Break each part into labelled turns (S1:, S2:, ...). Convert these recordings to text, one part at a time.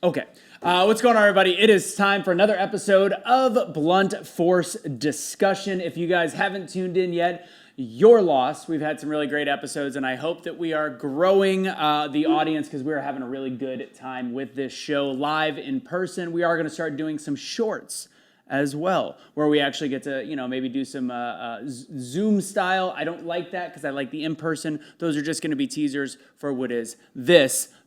S1: Okay. What's going on, everybody? It is time for another episode of Blunt Force Discussion. If you guys haven't tuned in yet, your loss. We've had some really great episodes, and I hope that we are growing the audience because we are having a really good time with this show live in person. We are going to start doing some shorts as well, where we actually get to, maybe do some Zoom style. I don't like that because I like the in-person. Those are just going to be teasers for what is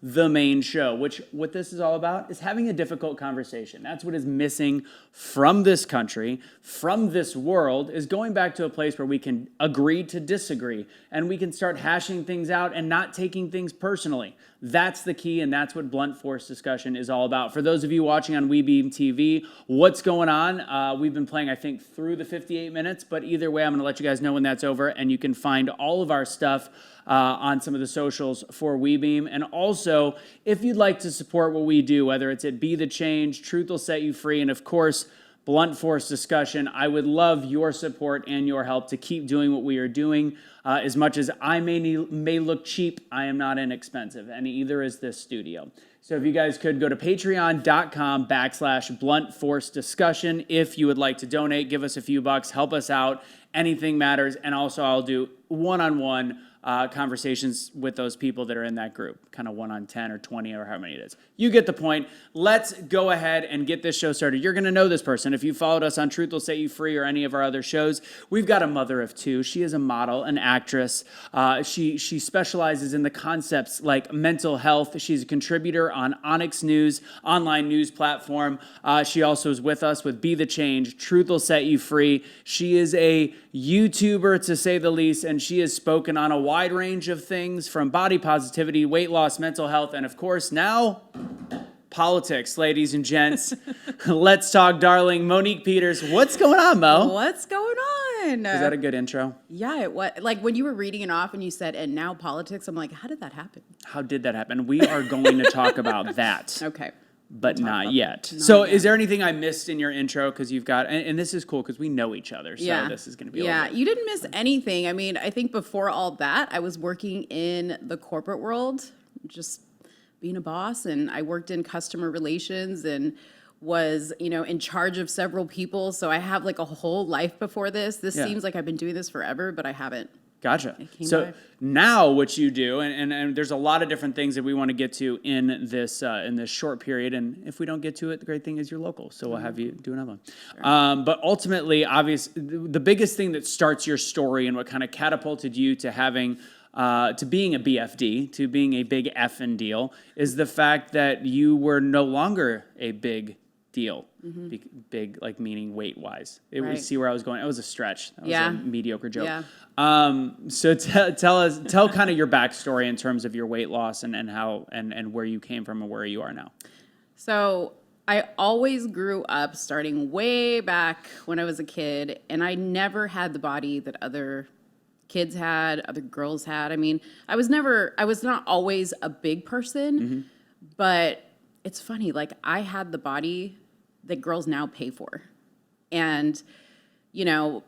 S1: the main show, which what this is all about is having a difficult conversation. That's what is missing from this country, from this world, is going back to a place where we can agree to disagree and we can start hashing things out and not taking things personally. That's the key, and that's what Blunt Force Discussion is all about. For those of you watching on WeBeam TV, what's going on? We've been playing, I think, through the 58 minutes, but either way, I'm going to let you guys know when that's over, and you can find all of our stuff on some of the socials for WeBeam. And also, if you'd like to support what we do, whether it's at Be the Change, Truth Will Set You Free, and of course, Blunt Force Discussion, I would love your support and your help to keep doing what we are doing. As much as I may look cheap, I am not inexpensive, and either is this studio. So if you guys could go to patreon.com/Blunt Force Discussion if you would like to donate, give us a few bucks, help us out. Anything matters, and also I'll do one-on-one conversations with those people that are in that group, kind of 1 on 10 or 20 or how many it is. You get the point. Let's go ahead and get this show started. You're going to know this person. If you followed us on Truth Will Set You Free or any of our other shows, we've got a mother of two. She is a model, an actress. She specializes in the concepts like mental health. She's a contributor on Onyx News, online news platform. She also is with us with Be the Change, Truth Will Set You Free. She is a YouTuber, to say the least, and she has spoken on a wide range of things from body positivity, weight loss, mental health, and of course now, politics, ladies and gents. Let's talk, darling. Monique Peters, what's going on, Mo?
S2: What's going on?
S1: Is that a good intro?
S2: Yeah, it was. Like when you were reading it off and you said, and now politics, I'm like, how did that happen?
S1: How did that happen? We are going to talk about that.
S2: Okay.
S1: But not yet. Is there anything I missed in your intro? Because you've got, and this is cool because we know each other, so this is going to be
S2: you didn't miss anything. I mean, I think before all that, I was working in the corporate world, just being a boss, and I worked in customer relations and was, in charge of several people. So I have like a whole life before this. This seems like I've been doing this forever, but I haven't.
S1: Gotcha. So now what you do, and there's a lot of different things that we want to get to in this short period, and if we don't get to it, the great thing is you're local, so we'll have you do another one. Sure. But ultimately, obviously, the biggest thing that starts your story and what kind of catapulted you to having to being a BFD, to being a big effing deal, is the fact that you were no longer a big deal. Mm-hmm. Big, like meaning weight-wise. Right. See where I was going? It was a stretch. That was a mediocre joke. Yeah. So tell kind of your backstory in terms of your weight loss and how and where you came from and where you are now.
S2: So I always grew up starting way back when I was a kid, and I never had the body that other kids had, other girls had. I mean, I was not always a big person, but it's funny, like I had the body that girls now pay for. And,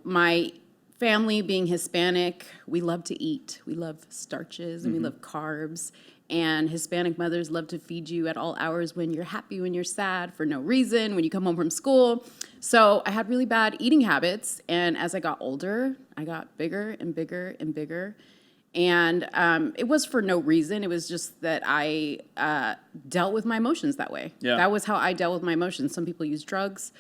S2: my family being Hispanic, we love to eat. We love starches and we love carbs. And Hispanic mothers love to feed you at all hours when you're happy, when you're sad, for no reason, when you come home from school. So I had really bad eating habits. And as I got older, I got bigger and bigger and bigger. And it was for no reason. It was just that I dealt with my emotions that way. Yeah. That was how I dealt with my emotions. Some people use drugs.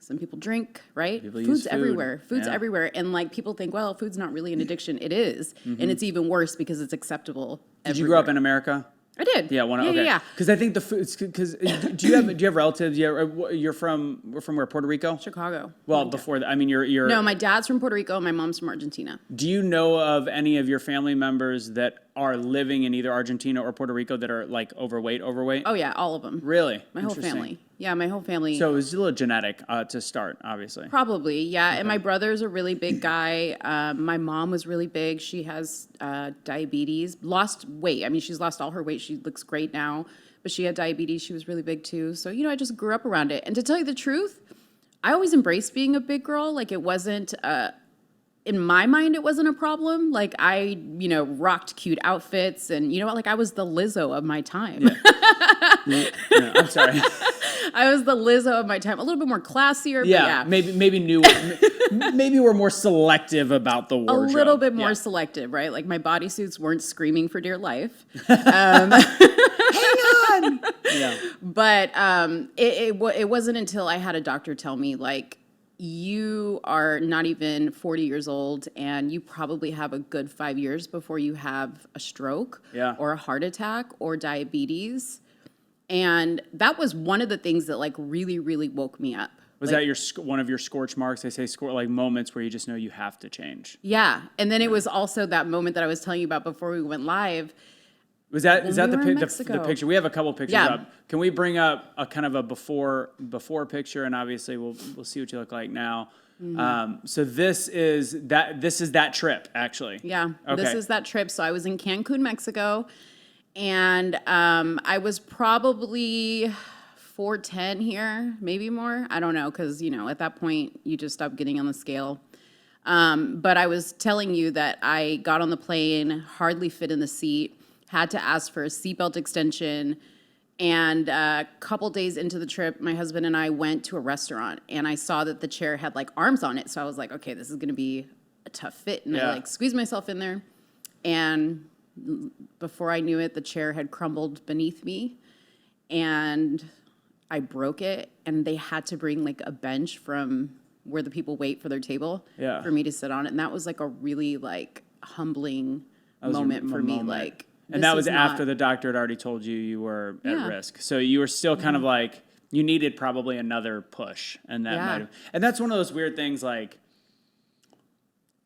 S2: Some people drink, right? Food's everywhere. Food's everywhere. And like people think, well, food's not really an addiction. It is. And it's even worse because it's acceptable everywhere.
S1: Did you grow up in America?
S2: I did.
S1: Yeah, okay. Yeah. Because I think the food. Because do you have relatives? You're from where? Puerto Rico.
S2: Chicago.
S1: Well, before that, I mean, you're.
S2: No, my dad's from Puerto Rico. And my mom's from Argentina.
S1: Do you know of any of your family members that are living in either Argentina or Puerto Rico that are like overweight?
S2: Oh yeah, all of them.
S1: Really?
S2: My whole family. Yeah, my whole family.
S1: So it was a little genetic to start, obviously.
S2: Probably, yeah. Okay. And my brother's a really big guy. My mom was really big. She has diabetes, lost weight. I mean, she's lost all her weight. She looks great now. But she had diabetes. She was really big too. So, I just grew up around it. And to tell you the truth, I always embraced being a big girl. Like it wasn't in my mind, it wasn't a problem. Like I, rocked cute outfits and like I was the Lizzo of my time.
S1: Yeah, I'm sorry.
S2: I was the Lizzo of my time. A little bit more classier, but yeah.
S1: Maybe new. Maybe we're more selective about the wardrobe.
S2: A little bit more selective, right? Like my bodysuits weren't screaming for dear life.
S1: Hang on. Yeah.
S2: But it wasn't until I had a doctor tell me, like, you are not even 40 years old and you probably have a good 5 years before you have a stroke or a heart attack or diabetes. And that was one of the things that like really, really woke me up.
S1: Was that one of your scorch marks? They say like moments where you just know you have to change.
S2: Yeah. And then it was also that moment that I was telling you about before we went live.
S1: Is that the picture? We have a couple pictures up. Can we bring up a kind of a before picture, and obviously we'll see what you look like now. Mm-hmm. So this is that trip actually.
S2: Yeah, okay. This is that trip. So I was in Cancun, Mexico, and I was probably 410 here, maybe more. I don't know, because at that point you just stop getting on the scale. But I was telling you that I got on the plane, hardly fit in the seat. Had to ask for a seatbelt extension. And a couple days into the trip, my husband and I went to a restaurant and I saw that the chair had like arms on it. So I was like, okay, this is going to be a tough fit. And I like squeezed myself in there. And before I knew it, the chair had crumbled beneath me and I broke it. And they had to bring like a bench from where the people wait for their table for me to sit on it. And that was like a really like humbling moment for me. Like,
S1: and that was after the doctor had already told you were at risk. So you were still kind of like, you needed probably another push. And that might have, and that's one of those weird things, like,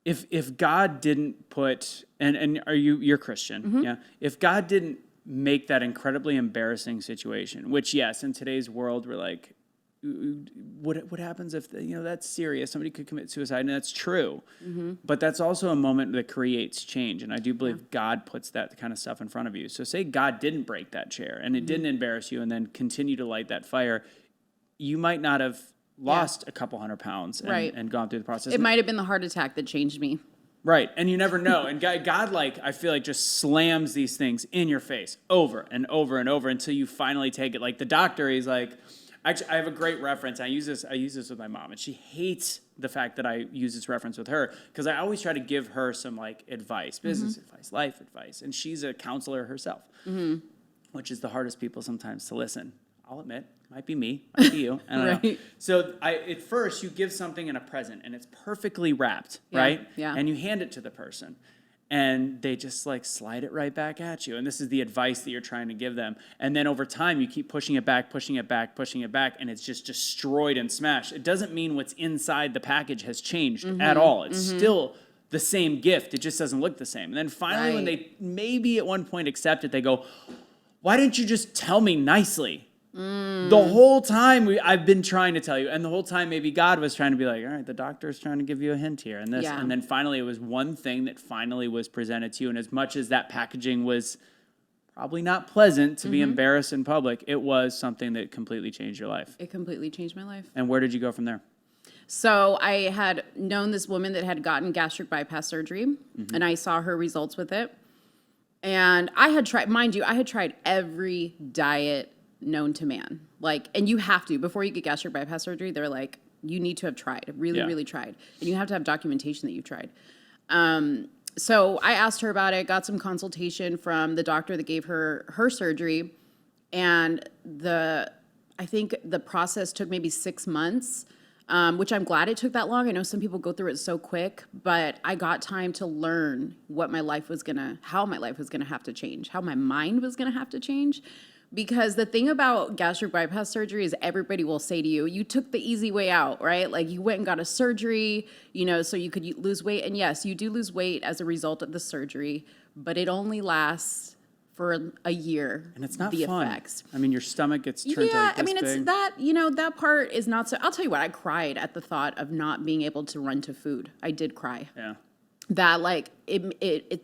S1: if God didn't put, and you're Christian, yeah? If God didn't make that incredibly embarrassing situation, which, yes, in today's world, we're like, what happens if that's serious? Somebody could commit suicide, and that's true. But that's also a moment that creates change, and I do believe God puts that kind of stuff in front of you. So say God didn't break that chair, and it didn't embarrass you, and then continue to light that fire, you might not have lost a couple 100 pounds and gone through the process.
S2: It might have been the heart attack that changed me.
S1: Right, and you never know. And God, like, I feel like just slams these things in your face over and over and over until you finally take it. Like the doctor, he's like, actually, I have a great reference. I use this with my mom, and she hates the fact that I use this reference with her because I always try to give her some like advice, business advice, life advice, and she's a counselor herself, which is the hardest people sometimes to listen. I'll admit, might be me, might be you. I don't know. So at first you give something in a present, and it's perfectly wrapped, right? Yeah. And you hand it to the person. And they just like slide it right back at you. And this is the advice that you're trying to give them. And then over time, you keep pushing it back, and it's just destroyed and smashed. It doesn't mean what's inside the package has changed at all. It's still the same gift. It just doesn't look the same. And then finally, when they maybe at one point accept it, they go, why didn't you just tell me nicely? The whole time I've been trying to tell you, and the whole time maybe God was trying to be like, all right, the doctor's trying to give you a hint here, and this, and then finally it was one thing that finally was presented to you, and as much as that packaging was probably not pleasant to be embarrassed in public, it was something that completely changed your life.
S2: It completely changed my life.
S1: And where did you go from there?
S2: So I had known this woman that had gotten gastric bypass surgery, and I saw her results with it, and I had tried, mind you, I had tried every diet known to man. Like, and you have to, before you get gastric bypass surgery, they're like, you need to have tried, really tried. And you have to have documentation that you've tried. So I asked her about it, got some consultation from the doctor that gave her surgery. And I think the process took maybe 6 months, which I'm glad it took that long. I know some people go through it so quick, but I got time to learn how my life was gonna have to change, how my mind was gonna have to change. Because the thing about gastric bypass surgery is everybody will say to you, you took the easy way out, right? Like you went and got a surgery, so you could lose weight. And yes, you do lose weight as a result of the surgery, but it only lasts for a year.
S1: And it's not
S2: the
S1: fun.
S2: Effects.
S1: I mean, your stomach gets turned like this big.
S2: It's that, that part is not so. I'll tell you what, I cried at the thought of not being able to run to food. I did cry. Yeah. That like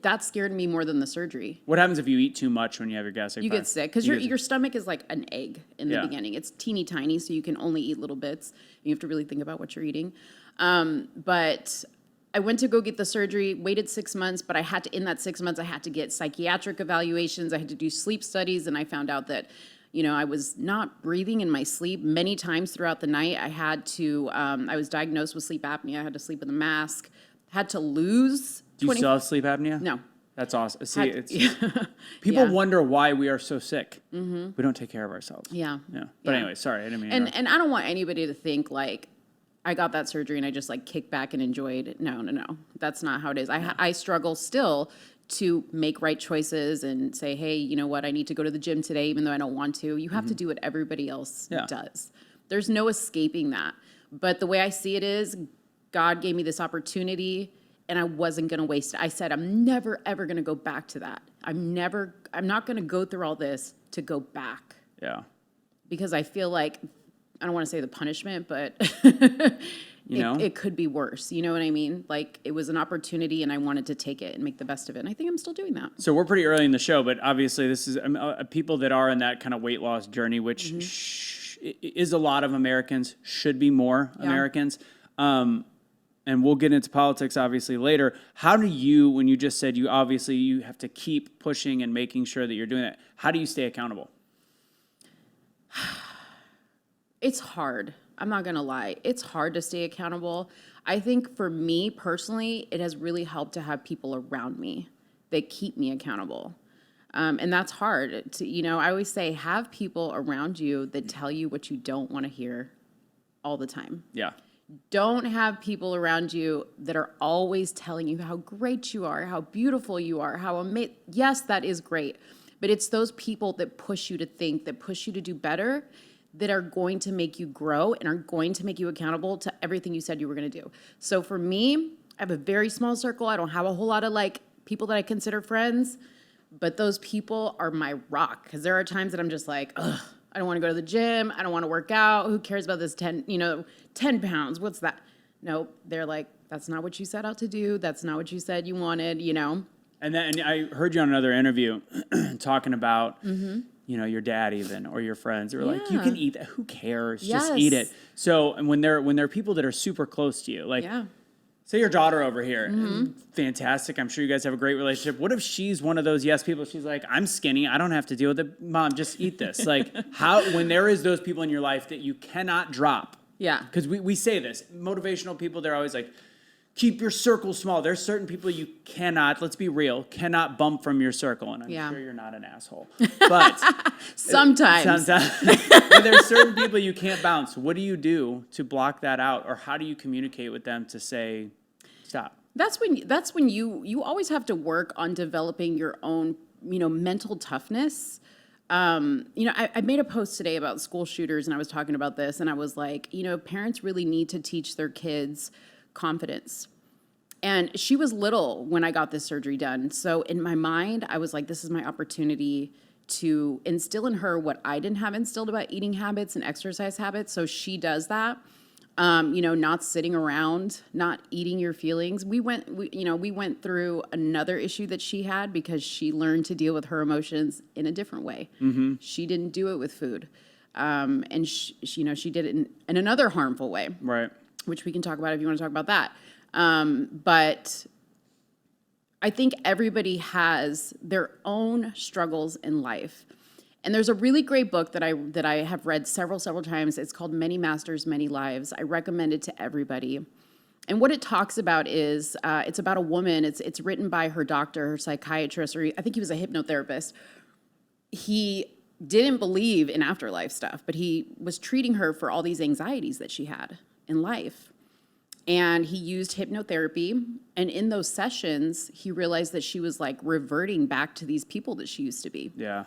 S2: that scared me more than the surgery.
S1: What happens if you eat too much when you have your gastric?
S2: You get sick because your stomach is like an egg in the beginning. It's teeny tiny, so you can only eat little bits. You have to really think about what you're eating. But I went to go get the surgery, waited 6 months, but in that 6 months, I had to get psychiatric evaluations. I had to do sleep studies, and I found out that, I was not breathing in my sleep many times throughout the night. I was diagnosed with sleep apnea. I had to sleep with a mask, had to lose.
S1: Do you still have sleep apnea?
S2: No.
S1: That's awesome. See, people wonder why we are so sick. We don't take care of ourselves.
S2: Yeah.
S1: But anyway, sorry, I didn't mean
S2: and I don't want anybody to think like I got that surgery and I just like kicked back and enjoyed it. No. That's not how it is. I struggle still to make right choices and say, hey, you know what? I need to go to the gym today, even though I don't want to. You have to do what everybody else does. There's no escaping that. But the way I see it is God gave me this opportunity and I wasn't going to waste it. I said, I'm never, ever going to go back to that. I'm not going to go through all this to go back.
S1: Yeah.
S2: Because I feel like, I don't want to say the punishment, but it could be worse. You know what I mean? Like it was an opportunity and I wanted to take it and make the best of it. And I think I'm still doing that.
S1: So we're pretty early in the show, but obviously this is people that are in that kind of weight loss journey, which is a lot of Americans, should be more Americans. And we'll get into politics obviously later. How do you, when you just said you have to keep pushing and making sure that you're doing that, how do you stay accountable?
S2: It's hard. I'm not going to lie. It's hard to stay accountable. I think for me personally, it has really helped to have people around me that keep me accountable. And that's hard. I always say have people around you that tell you what you don't want to hear all the time.
S1: Yeah.
S2: Don't have people around you that are always telling you how great you are, how beautiful you are, how amazing. Yes, that is great. But it's those people that push you to think, that push you to do better, that are going to make you grow and are going to make you accountable to everything you said you were going to do. So for me, I have a very small circle. I don't have a whole lot of people that I consider friends, but those people are my rock. Because there are times that I'm just like, ugh, I don't want to go to the gym. I don't want to work out. Who cares about this 10 pounds? What's that? No, they're like, that's not what you set out to do. That's not what you said you wanted,
S1: And I heard you on another interview talking about, your dad even, or your friends. They were like, you can eat that. Who cares? Just eat it. So, and when there are people that are super close to you, like, say your daughter over here, fantastic. I'm sure you guys have a great relationship. What if she's one of those yes people? She's like, I'm skinny. I don't have to deal with it. Mom, just eat this. Like, when there is those people in your life that you cannot drop.
S2: Yeah.
S1: Because we say this. Motivational people, they're always like, keep your circle small. There's certain people you cannot, let's be real, cannot bump from your circle. And I'm sure you're not an asshole. But
S2: sometimes.
S1: But there's certain people you can't bounce. What do you do to block that out? Or how do you communicate with them to say, stop?
S2: That's when you always have to work on developing your own, mental toughness. I made a post today about school shooters and I was talking about this and I was like, parents really need to teach their kids confidence. And she was little when I got this surgery done. So in my mind, I was like, this is my opportunity to instill in her what I didn't have instilled about eating habits and exercise habits. So she does that. Not sitting around, not eating your feelings. We went through another issue that she had because she learned to deal with her emotions in a different way. Mm-hmm. She didn't do it with food. And she did it in another harmful way.
S1: Right.
S2: Which we can talk about if you want to talk about that. But I think everybody has their own struggles in life. And there's a really great book that I have read several times. It's called Many Masters, Many Lives. I recommend it to everybody. And what it talks about is it's about a woman. It's written by her doctor, her psychiatrist, or I think he was a hypnotherapist. He didn't believe in afterlife stuff, but he was treating her for all these anxieties that she had in life. And he used hypnotherapy. And in those sessions, he realized that she was like reverting back to these people that she used to be.
S1: Yeah.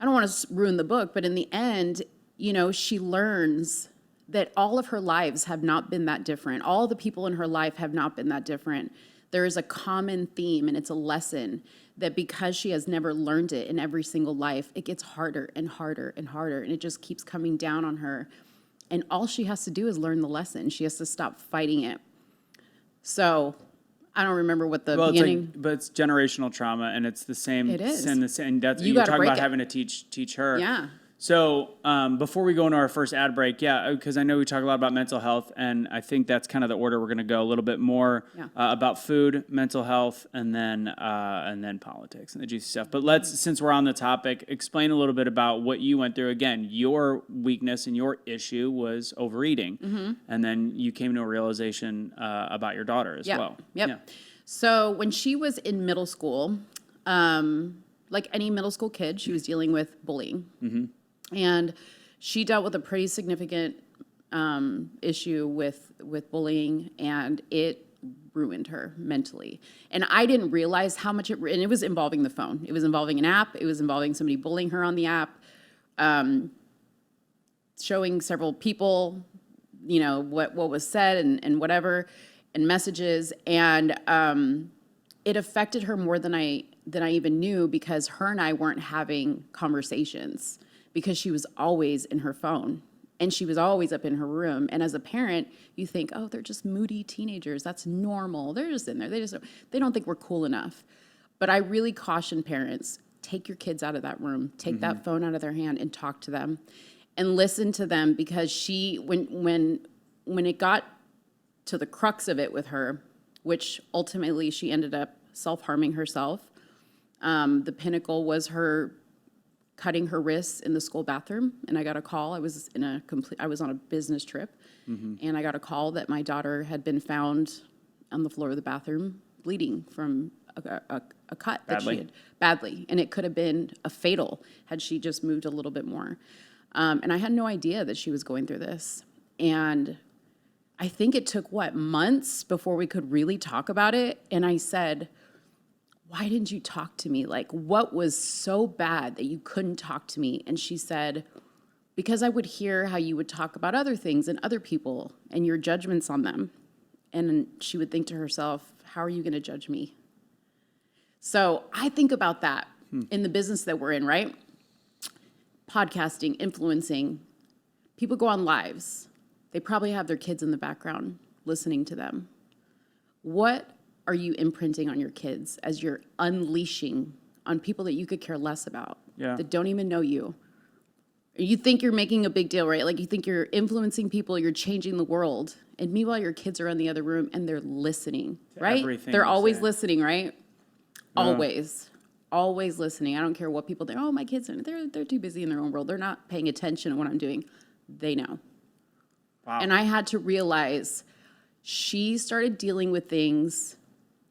S2: I don't want to ruin the book, but in the end, she learns that all of her lives have not been that different. All the people in her life have not been that different. There is a common theme, and it's a lesson that because she has never learned it in every single life, it gets harder and harder and harder, and it just keeps coming down on her. And all she has to do is learn the lesson. She has to stop fighting it. So I don't remember what the beginning.
S1: But it's generational trauma, and it's the same.
S2: It is.
S1: And that's
S2: You
S1: you're
S2: gotta
S1: talking
S2: break
S1: about
S2: it.
S1: having to teach her.
S2: Yeah.
S1: So before we go into our first ad break, because I know we talk a lot about mental health, and I think that's kind of the order we're going to go. A little bit more about food, mental health, and then politics and the juicy stuff. But since we're on the topic, explain a little bit about what you went through. Again, your weakness and your issue was overeating, and then you came to a realization about your daughter as well.
S2: Yep. Yeah. So when she was in middle school, like any middle school kid, she was dealing with bullying. And she dealt with a pretty significant issue with bullying, and it ruined her mentally. And I didn't realize how much and it was involving the phone. It was involving an app. It was involving somebody bullying her on the app, showing several people, what was said and whatever, and messages. And it affected her more than I even knew, because her and I weren't having conversations, because she was always in her phone and she was always up in her room. And as a parent, you think, oh, they're just moody teenagers. That's normal. They're just in there. They don't think we're cool enough. But I really caution parents, take your kids out of that room, take that phone out of their hand and talk to them and listen to them, because when it got to the crux of it with her, which ultimately she ended up self-harming herself. The pinnacle was her cutting her wrists in the school bathroom, and I got a call. I was on a business trip, and I got a call that my daughter had been found on the floor of the bathroom, bleeding from a cut that she had badly, and it could have been a fatal had she just moved a little bit more. And I had no idea that she was going through this, and I think it took months before we could really talk about it. And I said, why didn't you talk to me? Like, what was so bad that you couldn't talk to me? And she said, because I would hear how you would talk about other things and other people and your judgments on them. And she would think to herself, how are you going to judge me? So I think about that in the business that we're in, right? Podcasting, influencing. People go on lives. They probably have their kids in the background listening to them. What are you imprinting on your kids as you're unleashing on people that you could care less about, that don't even know you? You think you're making a big deal, right? Like, you think you're influencing people, you're changing the world. And meanwhile, your kids are in the other room and they're listening, right? They're always listening, right? Yeah. Always listening. I don't care what people think. Oh, my kids, they're too busy in their own world. They're not paying attention to what I'm doing. They know. Wow. And I had to realize she started dealing with things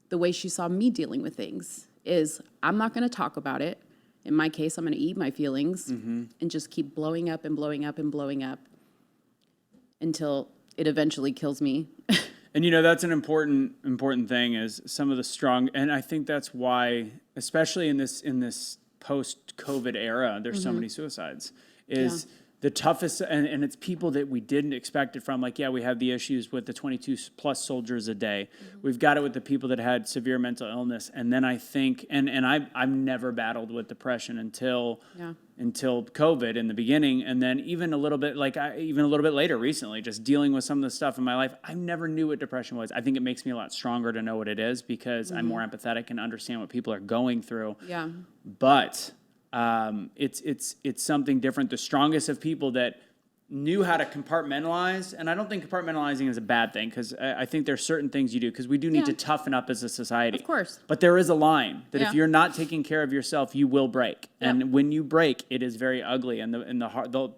S2: the way she saw me dealing with things, is I'm not going to talk about it. In my case, I'm going to eat my feelings and just keep blowing up and blowing up and blowing up until it eventually kills me.
S1: And that's an important thing, is some of the strong, and I think that's why, especially in this post-COVID era, there's so many suicides, is the toughest, and it's people that we didn't expect it from. Like, we have the issues with the 22 plus soldiers a day. We've got it with the people that had severe mental illness. And then I think, and I've never battled with depression until COVID in the beginning. And then even a little bit later recently, just dealing with some of the stuff in my life, I never knew what depression was. I think it makes me a lot stronger to know what it is, because I'm more empathetic and understand what people are going through. Yeah. But it's something different. The strongest of people that knew how to compartmentalize, and I don't think compartmentalizing is a bad thing, because I think there's certain things you do, because we do need to toughen up as a society. Of course. But there is a line that if you're not taking care of yourself, you will break. And when you break, it is very ugly. And the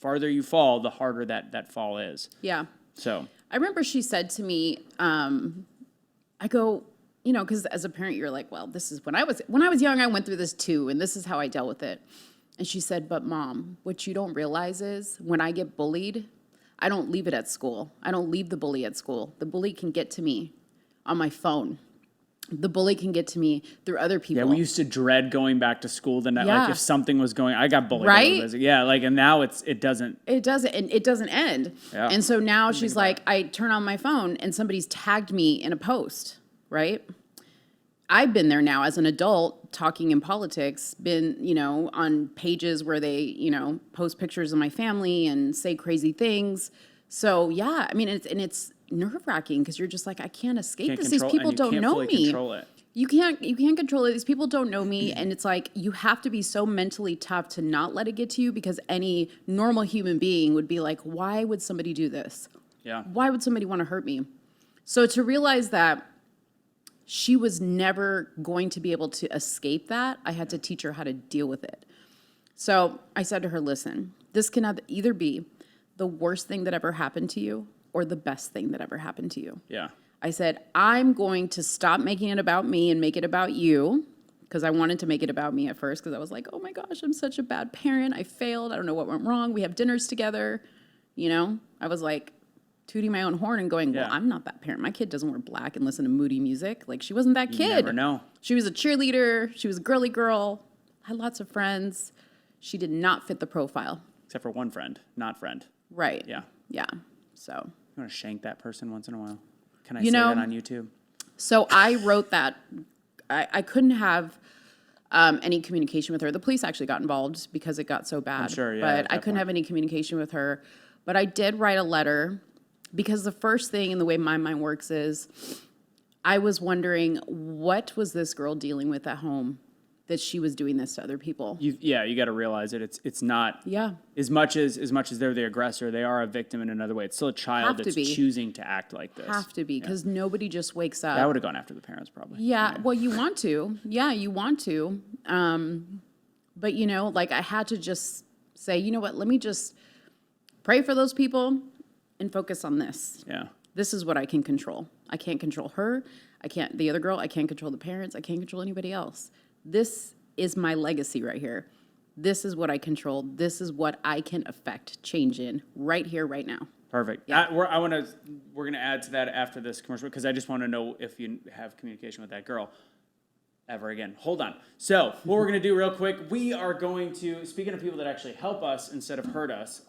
S1: farther you fall, the harder that fall is. Yeah. So I remember she said to me, I go, because as a parent, you're like, well, this is when I was young, I went through this too, and this is how I dealt with it. And she said, but Mom, what you don't realize is when I get bullied, I don't leave it at school. I don't leave the bully at school. The bully can get to me on my phone. The bully can get to me through other people. Yeah, we used to dread going back to school the night. Like, if something was going, I got bullied. Right? And now it doesn't. It doesn't, and it doesn't end. Yeah. And so now she's like, I turn on my phone and somebody's tagged me in a post, right? I've been there now as an adult talking in politics, been, on pages where they, post pictures of my family and say crazy things. So, it's nerve-wracking, because you're just like, I can't escape this. These people don't know me.
S2: You can't control it. These people don't know me, and it's like you have to be so mentally tough to not let it get to you, because any normal human being would be like, why would somebody do this?
S1: Yeah.
S2: Why would somebody want to hurt me? So to realize that she was never going to be able to escape that, I had to teach her how to deal with it. So I said to her, listen, this can either be the worst thing that ever happened to you or the best thing that ever happened to you.
S1: Yeah.
S2: I said, I'm going to stop making it about me and make it about you, because I wanted to make it about me at first, because I was like, oh my gosh, I'm such a bad parent. I failed. I don't know what went wrong. We have dinners together. I was like tooting my own horn and going, well, I'm not that parent. My kid doesn't wear black and listen to moody music. Like, she wasn't that kid.
S1: You never know.
S2: She was a cheerleader. She was a girly girl. Had lots of friends. She did not fit the profile.
S1: Except for one friend, not friend.
S2: Right.
S1: Yeah.
S2: Yeah. So.
S1: You want to shank that person once in a while? Can I say that on YouTube?
S2: So I wrote that. I couldn't have any communication with her. The police actually got involved because it got so bad.
S1: I'm sure, yeah.
S2: But I couldn't have any communication with her. But I did write a letter, because the first thing in the way my mind works is I was wondering, what was this girl dealing with at home that she was doing this to other people?
S1: You got to realize it. It's not.
S2: Yeah.
S1: As much as they're the aggressor, they are a victim in another way. It's still a child that's choosing to act like this.
S2: Have to be, because nobody just wakes up.
S1: I would have gone after the parents probably.
S2: Yeah. Well, you want to. Yeah, you want to. But like, I had to just say, you know what? Let me just pray for those people and focus on this.
S1: Yeah.
S2: This is what I can control. I can't control her. The other girl. I can't control the parents. I can't control anybody else. This is my legacy right here. This is what I control. This is what I can affect change in right here, right now.
S1: Perfect.
S2: Yeah.
S1: We're going to add to that after this commercial, because I just want to know if you have communication with that girl ever again. Hold on. So what we're going to do real quick, we are going to, speaking of people that actually help us instead of hurt us,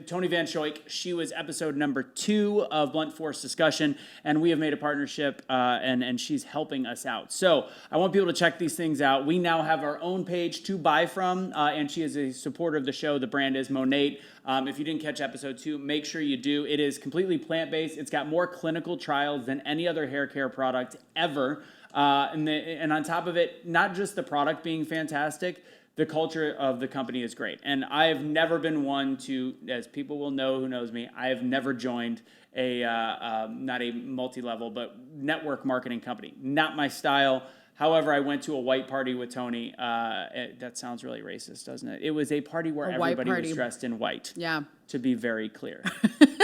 S1: Tony Van Schoik, she was episode number 2 of Blunt Force Discussion, and we have made a partnership, and she's helping us out. So I want people to check these things out. We now have our own page to buy from, and she is a supporter of the show. The brand is Monet. If you didn't catch episode 2, make sure you do. It is completely plant-based. It's got more clinical trials than any other hair care product ever. And on top of it, not just the product being fantastic, the culture of the company is great. And I have never been one to, as people will know who knows me, I have never joined not a multi-level, but network marketing company. Not my style. However, I went to a white party with Tony. That sounds really racist, doesn't it? It was a party where everybody was dressed in white.
S2: Yeah.
S1: To be very clear.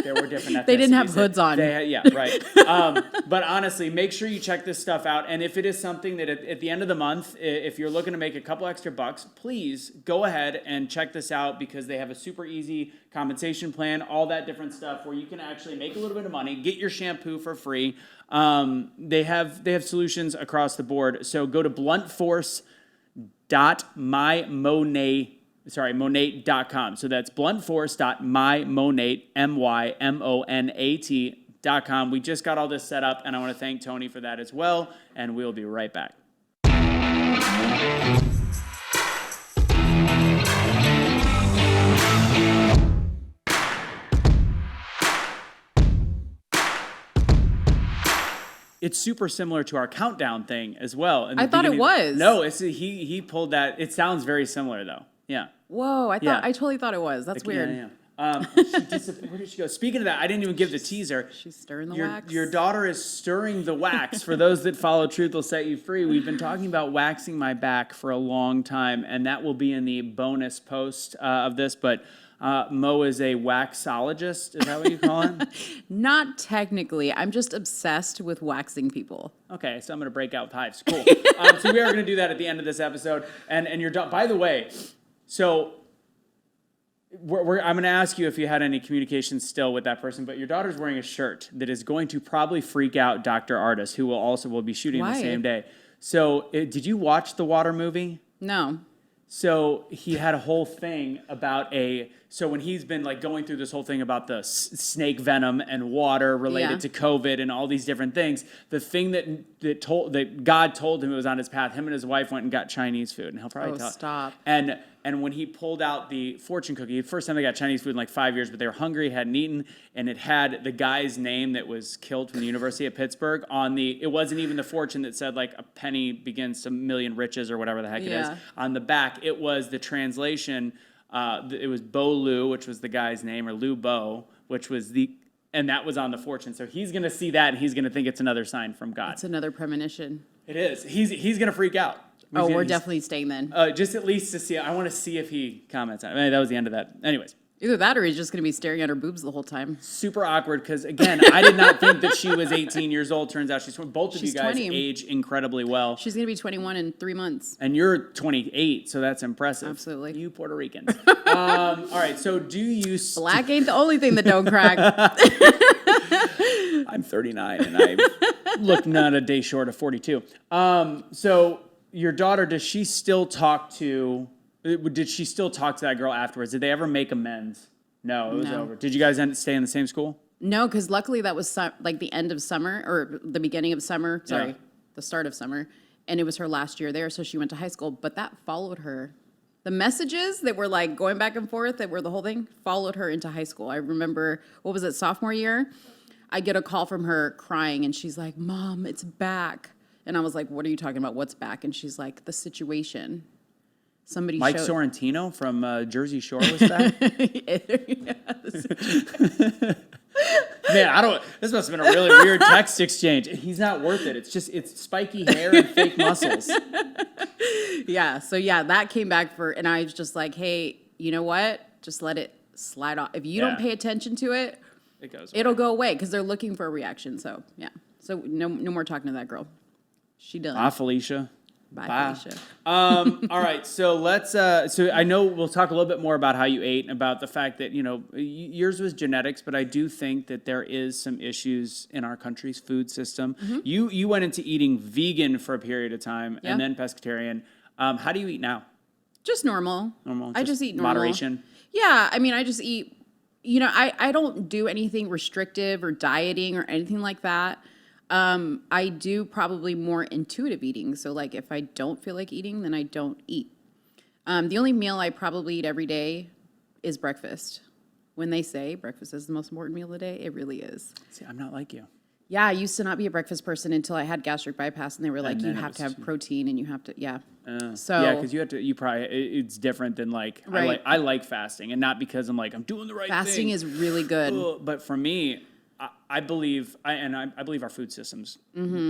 S1: There were different ethnicities.
S2: They didn't have hoods on.
S1: Yeah, right. But honestly, make sure you check this stuff out. And if it is something that at the end of the month, if you're looking to make a couple extra bucks, please go ahead and check this out, because they have a super easy compensation plan, all that different stuff where you can actually make a little bit of money, get your shampoo for free. They have solutions across the board. So go to Monet.com. So that's bluntforce.mymonat.com. We just got all this set up, and I want to thank Tony for that as well, and we'll be right back. It's super similar to our countdown thing as well.
S2: I thought it was.
S1: No, he pulled that. It sounds very similar though. Yeah.
S2: Whoa, I totally thought it was. That's weird.
S1: Yeah. Where did she go? Speaking of that, I didn't even give the teaser.
S2: She's stirring the wax.
S1: Your daughter is stirring the wax. For those that follow Truth Will Set You Free, we've been talking about waxing my back for a long time, and that will be in the bonus post of this. But Mo is a waxologist. Is that what you call it?
S2: Not technically. I'm just obsessed with waxing people.
S1: Okay, so I'm going to break out with hives. Cool. So we are going to do that at the end of this episode. And your daughter, by the way, so I'm going to ask you if you had any communication still with that person, but your daughter's wearing a shirt that is going to probably freak out Dr. Artis, who will be shooting the same day. So did you watch the Water movie?
S2: No.
S1: So he had a whole thing about so when he's been like going through this whole thing about the snake venom and water related to COVID and all these different things, the thing that God told him it was on his path, him and his wife went and got Chinese food, and he'll probably
S2: stop.
S1: And when he pulled out the fortune cookie, first time they got Chinese food in like 5 years, but they were hungry, hadn't eaten, and it had the guy's name that was killed from the University of Pittsburgh on the, it wasn't even the fortune that said like a penny begins a million riches or whatever the heck it is. On the back, it was the translation, it was Bo Lu, which was the guy's name, or Lu Bo, which was and that was on the fortune. So he's going to see that and he's going to think it's another sign from God.
S2: It's another premonition.
S1: It is. He's going to freak out.
S2: We're definitely staying then.
S1: Just at least to see. I want to see if he comments on it. I mean, that was the end of that. Anyways.
S2: Either that or he's just going to be staring at her boobs the whole time.
S1: Super awkward because, again, I did not think that she was 18 years old. Turns out she's 20. Both of you guys
S2: 20.
S1: age incredibly well.
S2: She's going to be 21 in 3 months.
S1: And you're 28, so that's impressive.
S2: Absolutely.
S1: You Puerto Ricans. All right, so do you...
S2: Black ain't the only thing that don't crack.
S1: I'm 39, and I look not a day short of 42. So your daughter, does she still talk to... Did she still talk to that girl afterwards? Did they ever make amends? No, it was over. Did you guys stay in the same school?
S2: No, because luckily that was like the end of summer or the beginning of summer. Sorry, the start of summer. And it was her last year there, so she went to high school. But that followed her. The messages that were like going back and forth, that were the whole thing, followed her into high school. I remember, what was it, sophomore year? I get a call from her crying, and she's like, "Mom, it's back." And I was like, "What are you talking about? What's back?" And she's like, "The situation." Somebody
S1: Mike Sorrentino from Jersey Shore was back. Man, this must have been a really weird text exchange. He's not worth it. It's spiky hair and fake muscles.
S2: Yeah. So that came back and I was just like, hey, you know what? Just let it slide off. If you don't pay attention to it, it'll go away because they're looking for a reaction. So yeah. So no more talking to that girl. She done.
S1: Bye, Felicia.
S2: Bye. Felicia.
S1: All right, so let's. So I know we'll talk a little bit more about how you ate and about the fact that yours was genetics, but I do think that there is some issues in our country's food system. Mm-hmm. You went into eating vegan for a period of time and then pescatarian. How do you eat now?
S2: Just normal. I just eat normal.
S1: Moderation.
S2: Yeah, I mean, I just eat. I don't do anything restrictive or dieting or anything like that. I do probably more intuitive eating. So like if I don't feel like eating, then I don't eat. The only meal I probably eat every day is breakfast. When they say breakfast is the most important meal of the day, it really is.
S1: See, I'm not like you.
S2: Yeah, I used to not be a breakfast person until I had gastric bypass, and they were like, you have to have protein and you have to,
S1: because it's different than like,
S2: right.
S1: I like fasting, and not because I'm doing the right thing.
S2: Fasting is really good.
S1: But for me, I believe our food system's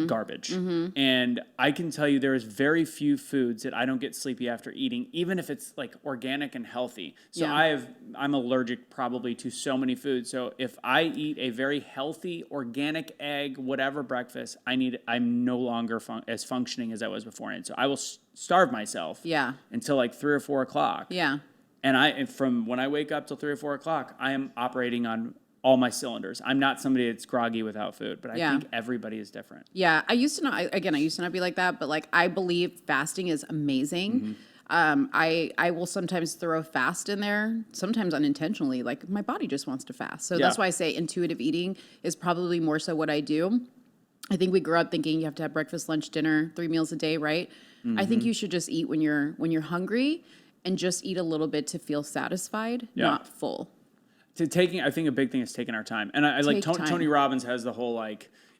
S1: garbage. Mm-hmm. And I can tell you there is very few foods that I don't get sleepy after eating, even if it's like organic and healthy. So I'm allergic probably to so many foods. So if I eat a very healthy, organic egg, whatever breakfast, I'm no longer as functioning as I was beforehand. So I will starve myself until like 3 or 4 o'clock.
S2: Yeah.
S1: And from when I wake up till 3 or 4 o'clock, I am operating on all my cylinders. I'm not somebody that's groggy without food, but I think everybody is different. Yeah,
S2: I used to not be like that, but like I believe fasting is amazing. Mm-hmm. I will sometimes throw fast in there, sometimes unintentionally. Like my body just wants to fast, so that's why I say intuitive eating is probably more so what I do. I think we grew up thinking you have to have breakfast, lunch, dinner, 3 meals a day, right? Mm-hmm. I think you should just eat when you're hungry, and just eat a little bit to feel satisfied, not full.
S1: I think a big thing is taking our time. And I like Tony Robbins has the whole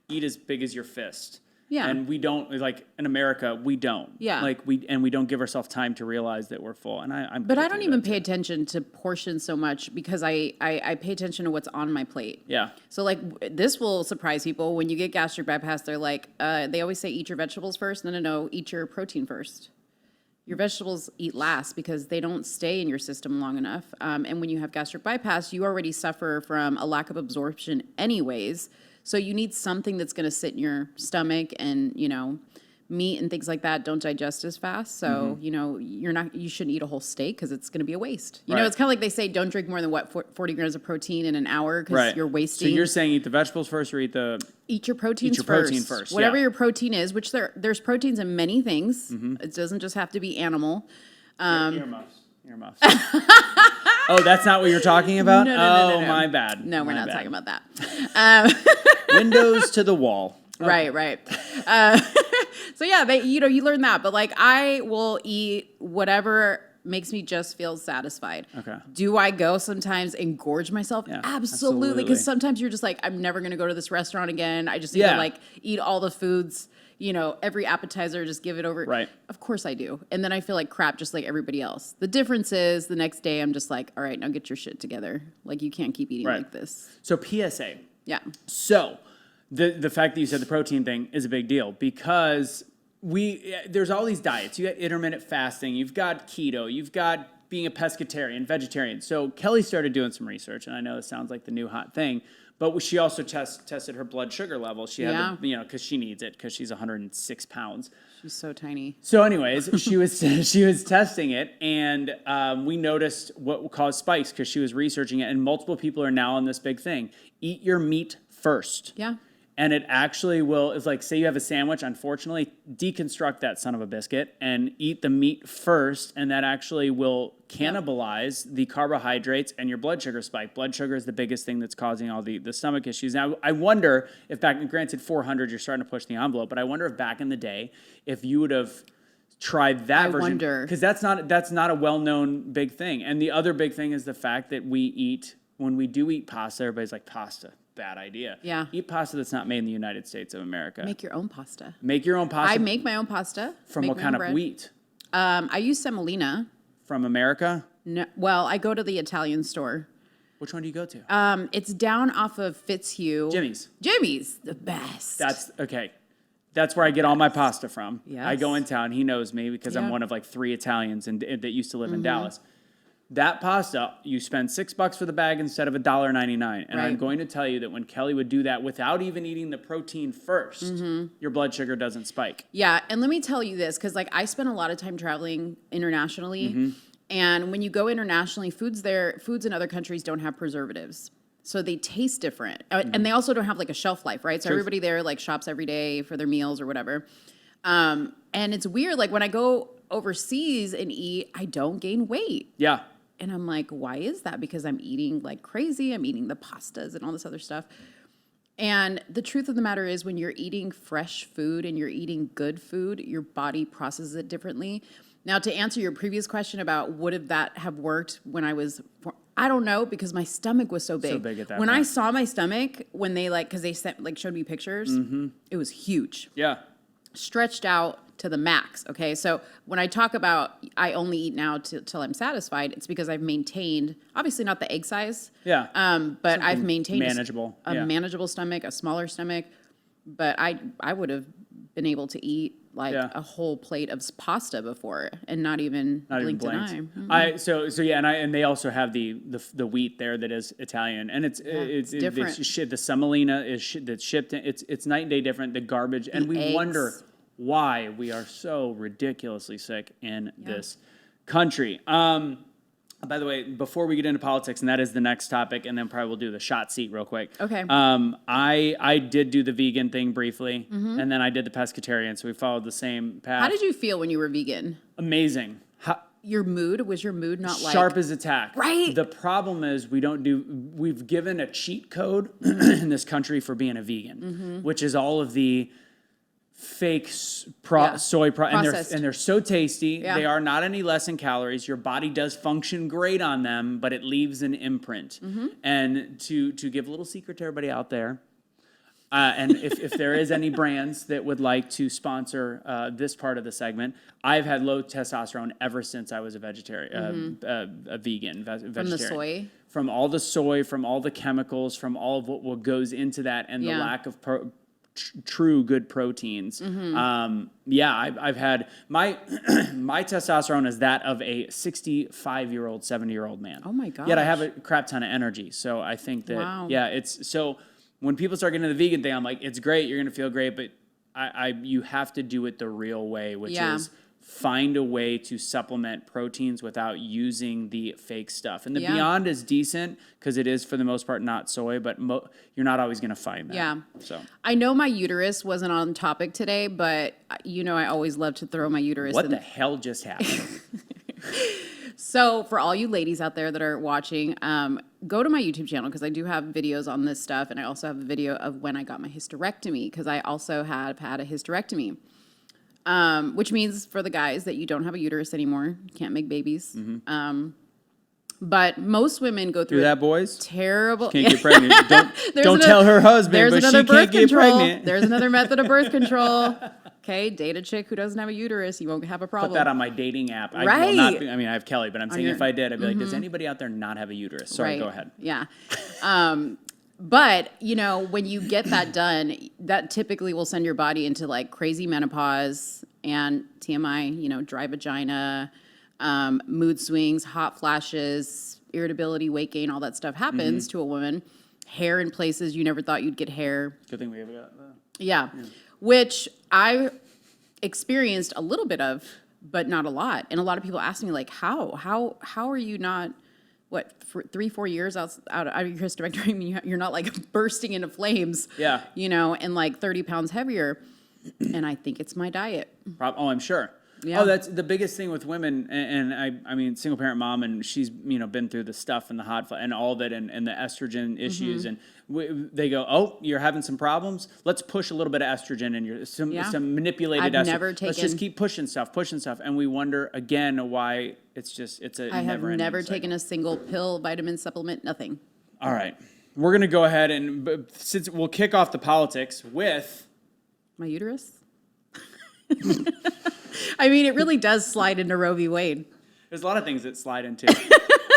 S1: eat as big as your fist. Yeah. And we don't, in America, we don't.
S2: Yeah.
S1: We don't give ourselves time to realize that we're full. And
S2: But I don't even pay attention to portions so much because I pay attention to what's on my plate.
S1: Yeah.
S2: So this will surprise people. When you get gastric bypass, they're like, they always say eat your vegetables first. No, eat your protein first. Your vegetables eat last because they don't stay in your system long enough. And when you have gastric bypass, you already suffer from a lack of absorption anyways. So you need something that's going to sit in your stomach, and, meat and things like that don't digest as fast. So, you shouldn't eat a whole steak because it's going to be a waste. You know, it's kind of like they say, don't drink more than 40 grams of protein in an hour because you're wasting.
S1: So you're saying eat the vegetables first or
S2: eat your proteins first. Whatever your protein is, which there's proteins in many things. Mm-hmm. It doesn't just have to be animal.
S1: Earmuffs. Oh, that's not what you're talking about?
S2: No.
S1: My bad.
S2: No, we're
S1: My
S2: not
S1: bad.
S2: talking about that.
S1: Windows to the wall.
S2: Okay. Right. So yeah, you learn that. But like, I will eat whatever makes me just feel satisfied.
S1: Okay.
S2: Do I go sometimes and gorge myself?
S1: Yeah,
S2: Absolutely. Because sometimes you're just like, I'm never going to go to this restaurant again. I just need
S1: Yeah.
S2: to like eat all the foods, every appetizer, just give it over.
S1: Right.
S2: Of course I do. And then I feel like crap just like everybody else. The difference is the next day I'm just like, all right, now get your shit together. Like you can't keep eating like this.
S1: So PSA.
S2: Yeah.
S1: So the fact that you said the protein thing is a big deal because there's all these diets. You got intermittent fasting, you've got keto, you've got being a pescatarian, vegetarian. So Kelly started doing some research, and I know it sounds like the new hot thing, but she also tested her blood sugar level. She had, because she needs it because she's 106 pounds.
S2: She's so tiny.
S1: So, anyways, she was testing it, and we noticed what caused spikes because she was researching it, and multiple people are now on this big thing: eat your meat first.
S2: Yeah.
S1: And it actually will, it's like, say you have a sandwich, unfortunately, deconstruct that son of a biscuit and eat the meat first, and that actually will cannibalize the carbohydrates and your blood sugar spike. Blood sugar is the biggest thing that's causing all the stomach issues. Now, I wonder if granted 400, you're starting to push the envelope, but I wonder if back in the day, if you would have tried that version. I
S2: wonder.
S1: Because that's not a well-known big thing. And the other big thing is the fact that when we do eat pasta, everybody's like, pasta. Bad idea.
S2: Yeah.
S1: Eat pasta that's not made in the United States of America.
S2: Make your own pasta.
S1: Make your own pasta.
S2: I make my own pasta.
S1: From what kind of wheat?
S2: I use semolina.
S1: From America?
S2: No, well, I go to the Italian store.
S1: Which one do you go to?
S2: It's down off of Fitzhugh.
S1: Jimmy's,
S2: the best.
S1: That's okay. That's where I get all my pasta from.
S2: Yes.
S1: I go in town. He knows me because I'm one of like 3 Italians that used to live in Dallas. That pasta, you spend $6 for the bag instead of $1.99. And I'm going to tell you that when Kelly would do that without even eating the protein first, your blood sugar doesn't spike.
S2: Yeah, and let me tell you this, because like I spent a lot of time traveling internationally, and when you go internationally, foods in other countries don't have preservatives. So they taste different. And they also don't have like a shelf life, right? So everybody there like shops every day for their meals or whatever. And it's weird, like when I go overseas and eat, I don't gain weight.
S1: Yeah.
S2: And I'm like, why is that? Because I'm eating like crazy. I'm eating the pastas and all this other stuff. And the truth of the matter is when you're eating fresh food and you're eating good food, your body processes it differently. Now, to answer your previous question about would that have worked when I don't know, because my stomach was so big.
S1: So big at that
S2: when
S1: point.
S2: I saw my stomach, when they because they showed me pictures, it was huge.
S1: Yeah.
S2: Stretched out to the max. Okay. So when I talk about I only eat now till I'm satisfied, it's because I've maintained, obviously not the egg size.
S1: Yeah.
S2: But I've maintained
S1: manageable.
S2: a manageable stomach, a smaller stomach. But I would have been able to eat like a whole plate of pasta before and not even blinked an eye. Mm-hmm.
S1: And they also have the wheat there that is Italian, and it's
S2: different.
S1: The semolina that's shipped in. It's night and day different. The garbage, and we wonder why we are so ridiculously sick in this country. By the way, before we get into politics, and that is the next topic, and then probably we'll do the shot seat real quick.
S2: Okay.
S1: I did do the vegan thing briefly, and then I did the pescatarian, so we followed the same path.
S2: How did you feel when you were vegan?
S1: Amazing.
S2: Was your mood not like
S1: sharp as a tack?
S2: Right.
S1: The problem is we've given a cheat code in this country for being a vegan, which is all of the fake soy and they're so tasty.
S2: Yeah.
S1: They are not any less in calories. Your body does function great on them, but it leaves an imprint. And to give a little secret to everybody out there, and if there is any brands that would like to sponsor this part of the segment, I've had low testosterone ever since I was a vegetarian, a vegan.
S2: From the soy?
S1: From all the soy, from all the chemicals, from all of what goes into that, and the lack of true good proteins. I've had my my testosterone is that of a 65-year-old, 70-year-old man.
S2: Oh my gosh.
S1: Yet I have a crap ton of energy. So I think that it's so when people start getting into the vegan thing, I'm like, it's great, you're gonna feel great, but you have to do it the real way, which is find a way to supplement proteins without using the fake stuff. And the Beyond is decent because it is for the most part not soy, but you're not always going to find that.
S2: Yeah.
S1: So
S2: I know my uterus wasn't on topic today, but I always love to throw my uterus.
S1: What the hell just happened?
S2: So for all you ladies out there that are watching, go to my YouTube channel because I do have videos on this stuff, and I also have a video of when I got my hysterectomy because I also have had a hysterectomy, which means for the guys that you don't have a uterus anymore, you can't make babies. But most women go through
S1: that, boys.
S2: Terrible.
S1: Can't get pregnant. Don't tell her husband, but she can't get pregnant.
S2: There's another method of birth control. Okay, date a chick who doesn't have a uterus. You won't have a problem.
S1: Put that on my dating app.
S2: Right.
S1: I will not be, I mean, I have Kelly, but I'm saying if I did, I'd be like, does anybody out there not have a uterus? Sorry, go ahead.
S2: Yeah. But, you know, when you get that done, that typically will send your body into like crazy menopause and TMI, you know, dry vagina, mood swings, hot flashes, irritability, weight gain, all that stuff happens to a woman. Hair in places you never thought you'd get hair.
S1: Good thing we have got that.
S2: Yeah. Which I experienced a little bit of, but not a lot. And a lot of people ask me, like, how are you not, for 3-4 years out of your hysterectomy? I mean, you're not like bursting into flames, you know, and like 30 pounds heavier. And I think it's my diet.
S1: Oh, I'm sure.
S2: Yeah.
S1: Oh, that's the biggest thing with women, and I mean, single parent mom, and she's been through the stuff and the hot and all of it, and the estrogen issues, and they go, oh, you're having some problems. Let's push a little bit of estrogen in your some manipulated estrogen.
S2: Never taken.
S1: Let's just keep pushing stuff, and we wonder again why it's a.
S2: I have never taken a single pill, vitamin supplement, nothing.
S1: All right, we're gonna go ahead and since we'll kick off the politics with
S2: my uterus. I mean, it really does slide into Roe v. Wade.
S1: There's a lot of things that slide into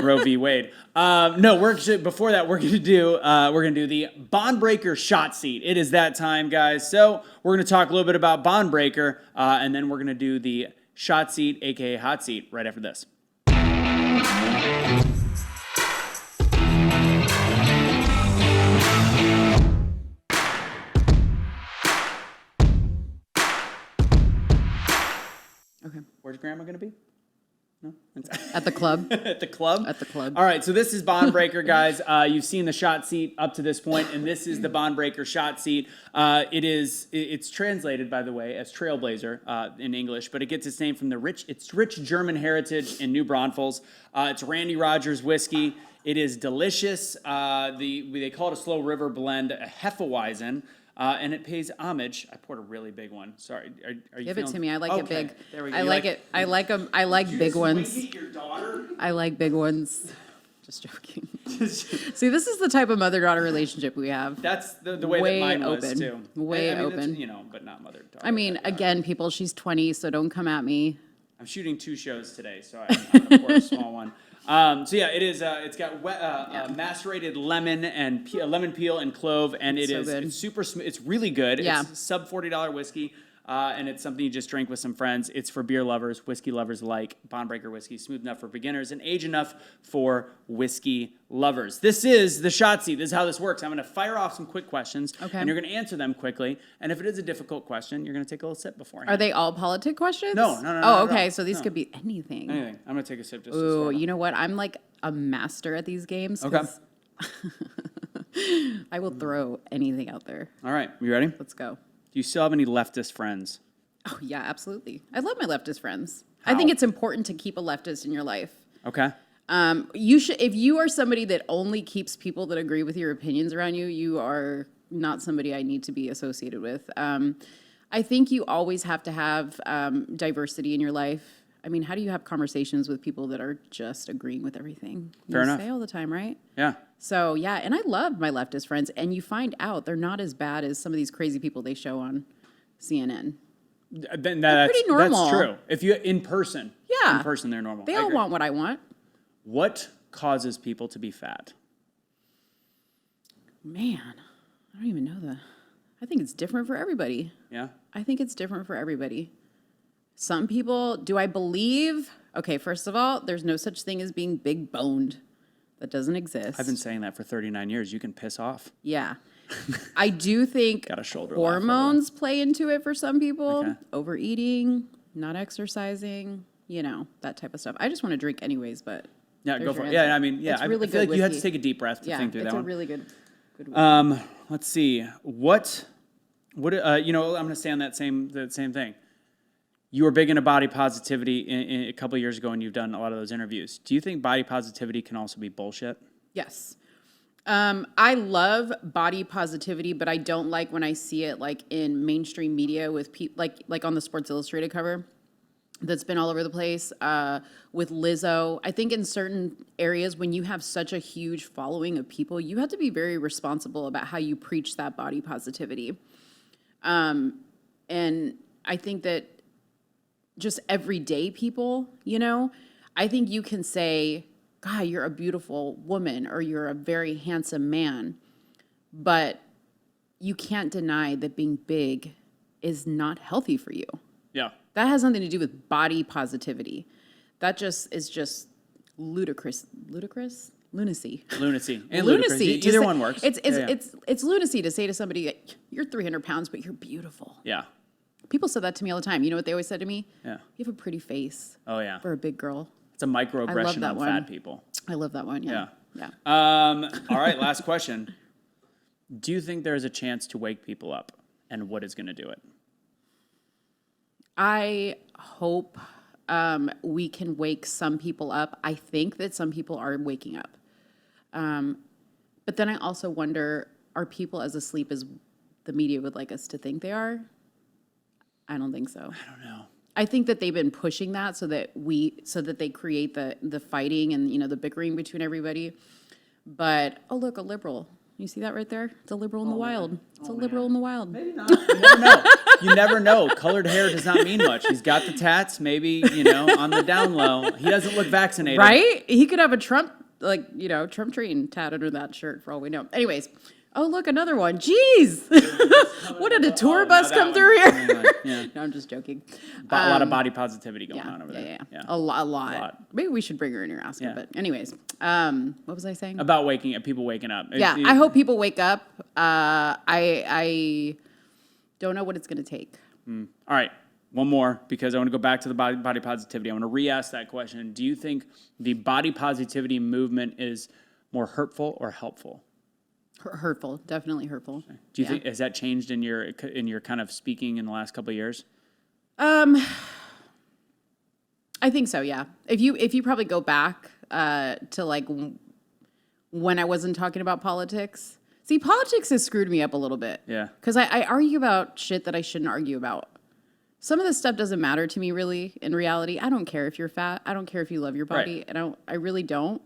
S1: Roe v. Wade. No, before that, we're gonna do the Bahnbreaker SHOT SEAT. It is that time, guys. So we're gonna talk a little bit about Bahnbreaker, and then we're gonna do the SHOT SEAT, aka hot seat, right after this.
S2: Okay.
S1: Where's Grandma going to be? No?
S2: At the club.
S1: At the club?
S2: At the club.
S1: All right, so this is Bahnbreaker, guys. You've seen the SHOT SEAT up to this point, and this is the Bahnbreaker SHOT SEAT. It's translated, by the way, as Trailblazer in English, but it gets its name from its rich German heritage in New Braunfels. It's Randy Rogers whiskey. It is delicious. They call it a Slow River blend, a Hefeweizen. And it pays homage. I poured a really big one. Sorry, are you?
S2: Give it to me. I like it big.
S1: There we go.
S2: I like it. I like big ones.
S1: Your daughter?
S2: I like big ones. Just joking. See, this is the type of mother-daughter relationship we have.
S1: That's the way that mine was too.
S2: Way open.
S1: You know, but not mother-daughter.
S2: I mean, again, people, she's 20, so don't come at me.
S1: I'm shooting 2 shows today, so I'm gonna pour a small one. So yeah, it is. It's got macerated lemon and lemon peel and clove, and it's super smooth. It's really good.
S2: Yeah.
S1: It's sub $40 whiskey, and it's something you just drink with some friends. It's for beer lovers, whiskey lovers like Bahnbreaker whiskey, smooth enough for beginners and age enough for whiskey lovers. This is the SHOT SEAT. This is how this works. I'm going to fire off some quick questions, and you're going to answer them quickly. And if it is a difficult question, you're going to take a little sip beforehand.
S2: Are they all politic questions?
S1: No.
S2: Oh, okay. So these could be anything.
S1: Anything. I'm going to take a sip just to
S2: Ooh,
S1: start off.
S2: you know what? I'm like a master at these games.
S1: Okay.
S2: I will throw anything out there.
S1: All right. You ready?
S2: Let's go.
S1: Do you still have any leftist friends?
S2: Oh, yeah, absolutely. I love my leftist friends.
S1: How?
S2: I think it's important to keep a leftist in your life.
S1: Okay.
S2: You should, if you are somebody that only keeps people that agree with your opinions around you, you are not somebody I need to be associated with. I think you always have to have diversity in your life. I mean, how do you have conversations with people that are just agreeing with everything?
S1: Fair enough.
S2: Say all the time, right?
S1: Yeah.
S2: So, yeah, and I love my leftist friends, and you find out they're not as bad as some of these crazy people they show on CNN.
S1: Then
S2: They're pretty normal.
S1: That's true. If you in person, they're normal.
S2: They all want what I want.
S1: What causes people to be fat?
S2: Man, I don't even know that. I think it's different for everybody.
S1: Yeah.
S2: I think it's different for everybody. Some people, do I believe? Okay, first of all, there's no such thing as being big boned. That doesn't exist.
S1: I've been saying that for 39 years. You can piss off.
S2: Yeah. I do think
S1: Got a shoulder
S2: hormones play into it for some people.
S1: Okay.
S2: Overeating, not exercising, you know, that type of stuff. I just want to drink anyways, but
S1: Yeah,
S2: there's
S1: go for
S2: your
S1: it. Yeah,
S2: answer.
S1: I mean, yeah,
S2: It's
S1: I
S2: really
S1: feel like
S2: good
S1: you had to
S2: whiskey.
S1: take a deep breath to think through that one.
S2: It's a really good whiskey.
S1: Let's see. What? You know, I'm going to stay on that same thing. you were big into body positivity a couple of years ago, and you've done a lot of those interviews. Do you think body positivity can also be bullshit?
S2: Yes. I love body positivity, but I don't like when I see it like in mainstream media with people like on the Sports Illustrated cover that's been all over the place with Lizzo. I think in certain areas when you have such a huge following of people, you have to be very responsible about how you preach that body positivity. And I think that just everyday people, I think you can say, God, you're a beautiful woman or you're a very handsome man. But you can't deny that being big is not healthy for you.
S1: Yeah.
S2: That has nothing to do with body positivity. That is just ludicrous. Ludicrous? Lunacy.
S1: Lunacy. And
S2: lunacy.
S1: ludicrous. Either one works.
S2: It's lunacy to say to somebody, you're 300 pounds, but you're beautiful.
S1: Yeah.
S2: People said that to me all the time. You know what they always said to me?
S1: Yeah.
S2: You have a pretty face.
S1: Oh, yeah.
S2: For a big girl.
S1: It's a microaggression on
S2: one.
S1: fat people.
S2: I love that one, yeah.
S1: All right, last question. Do you think there's a chance to wake people up? And what is going to do it?
S2: I hope we can wake some people up. I think that some people are waking up. But then I also wonder, are people as asleep as the media would like us to think they are? I don't think so.
S1: I don't know.
S2: I think that they've been pushing that so that they create the fighting and the bickering between everybody. But look, a liberal. You see that right there? It's a liberal in the wild. It's a liberal in the wild.
S1: Maybe not. You never know. You never know. Colored hair does not mean much. He's got the tats, maybe, on the down low. He doesn't look vaccinated.
S2: Right? He could have a Trump train tat under that shirt for all we know. Anyways. Oh, look, another one. Jeez. What did a tour bus come through here?
S1: Yeah.
S2: No, I'm just joking.
S1: A lot of body positivity going on over there.
S2: Yeah. A lot. Maybe we should bring her in here and ask her. But anyways, what was I saying?
S1: About people waking up.
S2: Yeah, I hope people wake up. I don't know what it's going to take.
S1: All right. One more, because I want to go back to the body positivity. I want to re-ask that question. Do you think the body positivity movement is more hurtful or helpful?
S2: Hurtful, definitely hurtful.
S1: Do you think has that changed in your kind of speaking in the last couple of years?
S2: I think so. Yeah. If you probably go back to like when I wasn't talking about politics. See, politics has screwed me up a little bit. Yeah. Because I argue about shit that I shouldn't argue about. Some of this stuff doesn't matter to me really. In reality, I don't care if you're fat. I don't care if you love your body. Right. I really don't.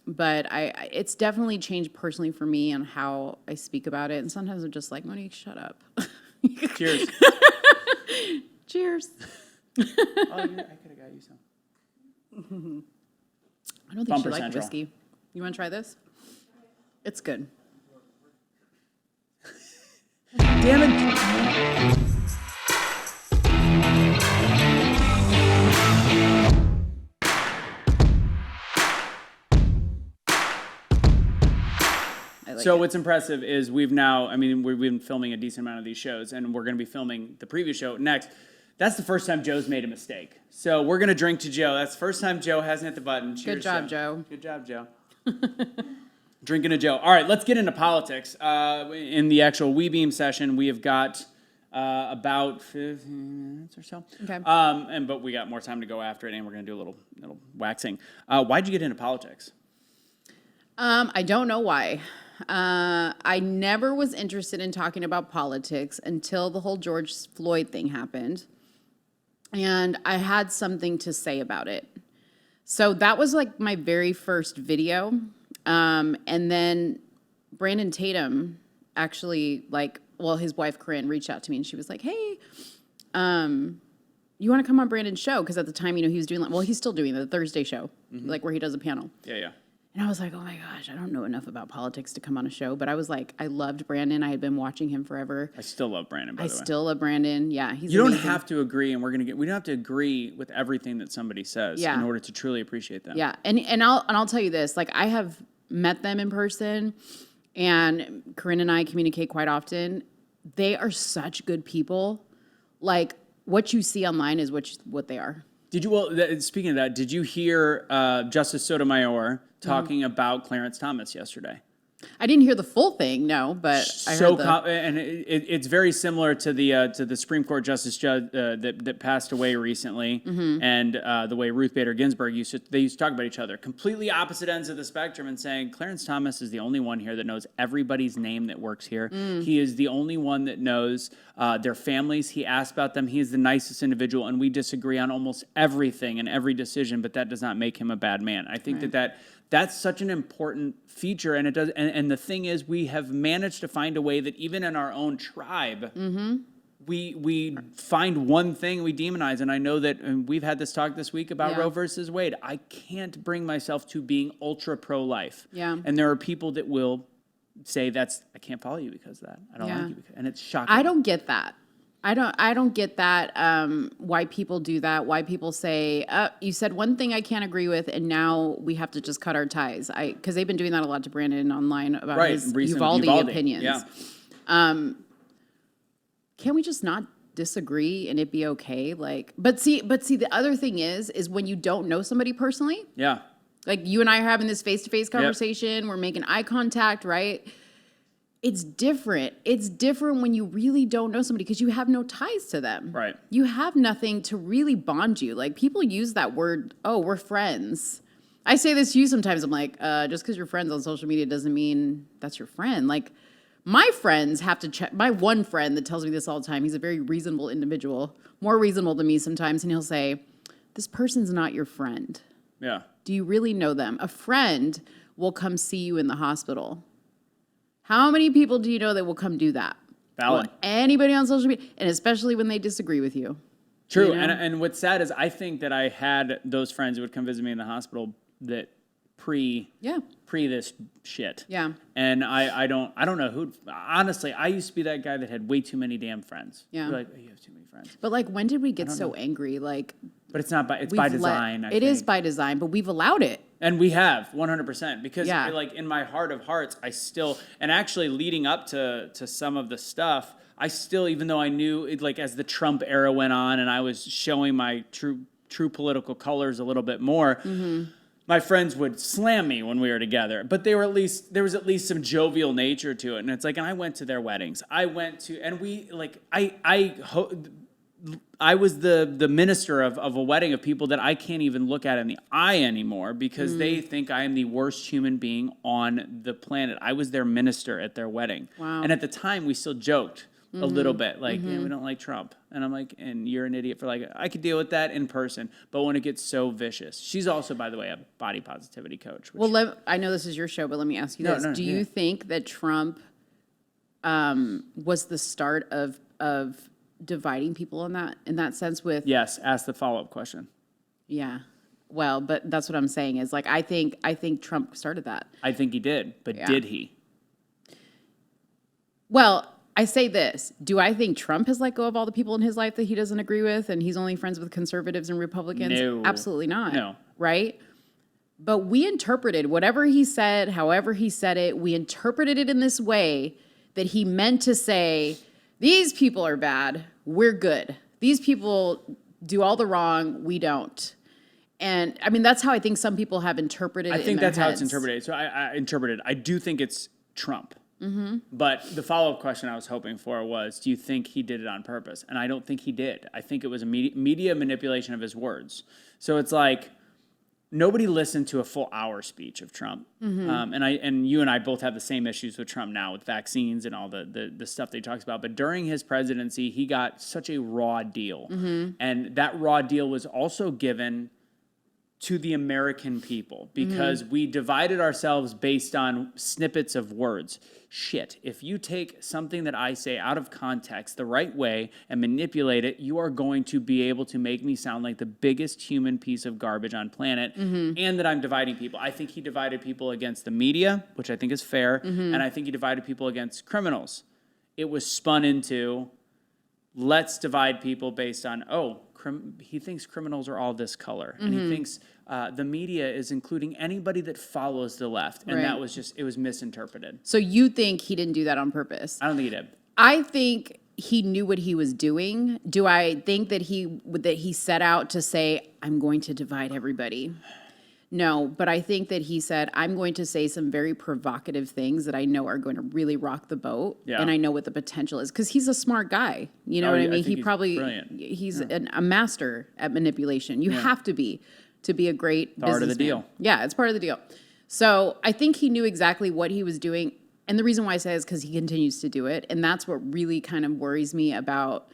S2: But it's definitely changed personally for me on how I speak about it. And sometimes I'm just like, Monique, shut up.
S1: Cheers.
S2: Cheers.
S1: I could have got you some.
S2: I don't think she liked whiskey. You want to try this? It's good.
S1: Damn it. So what's impressive is we've been filming a decent amount of these shows, and we're going to be filming the previous show next. That's the first time Joe's made a mistake. So we're going to drink to Joe. That's the first time Joe hasn't hit the button. Cheers,
S2: Good job, Joe.
S1: Good job, Joe. Drinking to Joe. All right, let's get into politics. In the actual WeBeam session, we have got about 15 minutes or so. Okay. But we got more time to go after it, and we're going to do a little waxing. Why'd you get into politics?
S2: I don't know why. I never was interested in talking about politics until the whole George Floyd thing happened. And I had something to say about it. So that was like my very first video. And then Brandon Tatum actually his wife Corinne reached out to me and she was like, hey, you want to come on Brandon's show? Because at the time, he was doing he's still doing the Thursday show, where he does a panel. Yeah. And I was like, oh my gosh, I don't know enough about politics to come on a show. But I was like, I loved Brandon. I had been watching him forever.
S1: I still love Brandon, by the way.
S2: I still love Brandon. Yeah, he's
S1: You don't
S2: amazing.
S1: have to agree, and we don't have to agree with everything that somebody says in order to truly appreciate them.
S2: Yeah, and I'll tell you this, I have met them in person, and Corinne and I communicate quite often. They are such good people. What you see online is what they are.
S1: Speaking of that, did you hear Justice Sotomayor talking about Clarence Thomas yesterday?
S2: I didn't hear the full thing, no, but I heard
S1: And it's very similar to the Supreme Court Justice Judge that passed away recently, and the way Ruth Bader Ginsburg used to talk about each other, completely opposite ends of the spectrum, and saying Clarence Thomas is the only one here that knows everybody's name that works here. He is the only one that knows their families. He asked about them. He is the nicest individual, and we disagree on almost everything and every decision, but that does not make him a bad man. I think that's such an important feature, and it does. And the thing is, we have managed to find a way that even in our own tribe, we find one thing we demonize. And I know that and we've had this talk this week about Roe versus Wade. I can't bring myself to being ultra pro-life.
S2: Yeah.
S1: And there are people that will say I can't follow you because of that. I don't like you because, and it's shocking.
S2: I don't get that. I don't get that, why people do that, why people say, you said one thing I can't agree with, and now we have to just cut our ties. Because they've been doing that a lot to Brandon online about his Uvalde opinions. Yeah. Can't we just not disagree and it be okay? But see, the other thing is when you don't know somebody personally.
S1: Yeah.
S2: Like you and I are having this face-to-face conversation, we're making eye contact, right? It's different. It's different when you really don't know somebody because you have no ties to them.
S1: Right.
S2: You have nothing to really bond you. Like people use that word, oh, we're friends. I say this to you sometimes. I'm like, just because you're friends on social media doesn't mean that's your friend. Like my friends have to check. My one friend that tells me this all the time, he's a very reasonable individual, more reasonable than me sometimes. And he'll say, this person's not your friend.
S1: Yeah.
S2: Do you really know them? A friend will come see you in the hospital. How many people do you know that will come do that?
S1: Valid.
S2: Well, anybody on social media, and especially when they disagree with you.
S1: True. You know? And what's sad is I think that I had those friends who would come visit me in the hospital that pre this shit.
S2: Yeah.
S1: And I don't know who. Honestly, I used to be that guy that had way too many damn friends.
S2: Yeah.
S1: You're like, oh, you have too many friends.
S2: But like, when did we get so angry? Like,
S1: but it's not by it's by design.
S2: It is by design, but we've allowed it.
S1: And we have 100% because like in my heart of hearts, I still, and actually leading up to some of the stuff, I still, even though I knew it, like as the Trump era went on and I was showing my true political colors a little bit more, my friends would slam me when we were together, but there was at least some jovial nature to it. And it's like, and I went to their weddings. I went to, and we like, I was the minister of a wedding of people that I can't even look at in the eye anymore because they think I am the worst human being on the planet. I was their minister at their wedding.
S2: Wow.
S1: And at the time we still joked a little bit like, yeah, we don't like Trump. And I'm like, and you're an idiot for like, I could deal with that in person. But when it gets so vicious, she's also, by the way, a body positivity coach.
S2: Well, I know this is your show, but let me ask you this. Do you think that Trump was the start of dividing people in that sense with
S1: yes, ask the follow-up question.
S2: Yeah. Well, but that's what I'm saying is like I think Trump started that.
S1: I think he did, but did he?
S2: Well, I say this. Do I think Trump has let go of all the people in his life that he doesn't agree with and he's only friends with conservatives and Republicans?
S1: No.
S2: Absolutely not.
S1: No.
S2: Right? But we interpreted whatever he said, however he said it, we interpreted it in this way that he meant to say, these people are bad, we're good. These people do all the wrong, we don't. And I mean, that's how I think some people have interpreted it. I think that's how it's
S1: interpreted. So I do think it's Trump. But the follow-up question I was hoping for was, do you think he did it on purpose? And I don't think he did. I think it was a media manipulation of his words. So it's like, nobody listened to a full hour speech of Trump. And you and I both have the same issues with Trump now with vaccines and all the stuff that he talks about. But during his presidency, he got such a raw deal. And that raw deal was also given to the American people because we divided ourselves based on snippets of words. Shit, if you take something that I say out of context the right way and manipulate it, you are going to be able to make me sound like the biggest human piece of garbage on planet and that I'm dividing people. I think he divided people against the media, which I think is fair, and I think he divided people against criminals. It was spun into, let's divide people based on, he thinks criminals are all this color, and he thinks the media is including anybody that follows the left, and that was it was misinterpreted.
S2: So you think he didn't do that on purpose?
S1: I don't think he did.
S2: I think he knew what he was doing. Do I think that he set out to say, I'm going to divide everybody? No, but I think that he said, I'm going to say some very provocative things that I know are going to really rock the boat.
S1: Yeah.
S2: And I know what the potential is because he's a smart guy. You know
S1: Oh,
S2: what I
S1: I
S2: mean?
S1: think he's brilliant.
S2: He's a master at manipulation. You have to be a great businessman.
S1: Part of the deal.
S2: Yeah, it's part of the deal. So I think he knew exactly what he was doing. And the reason why I say is because he continues to do it. And that's what really kind of worries me about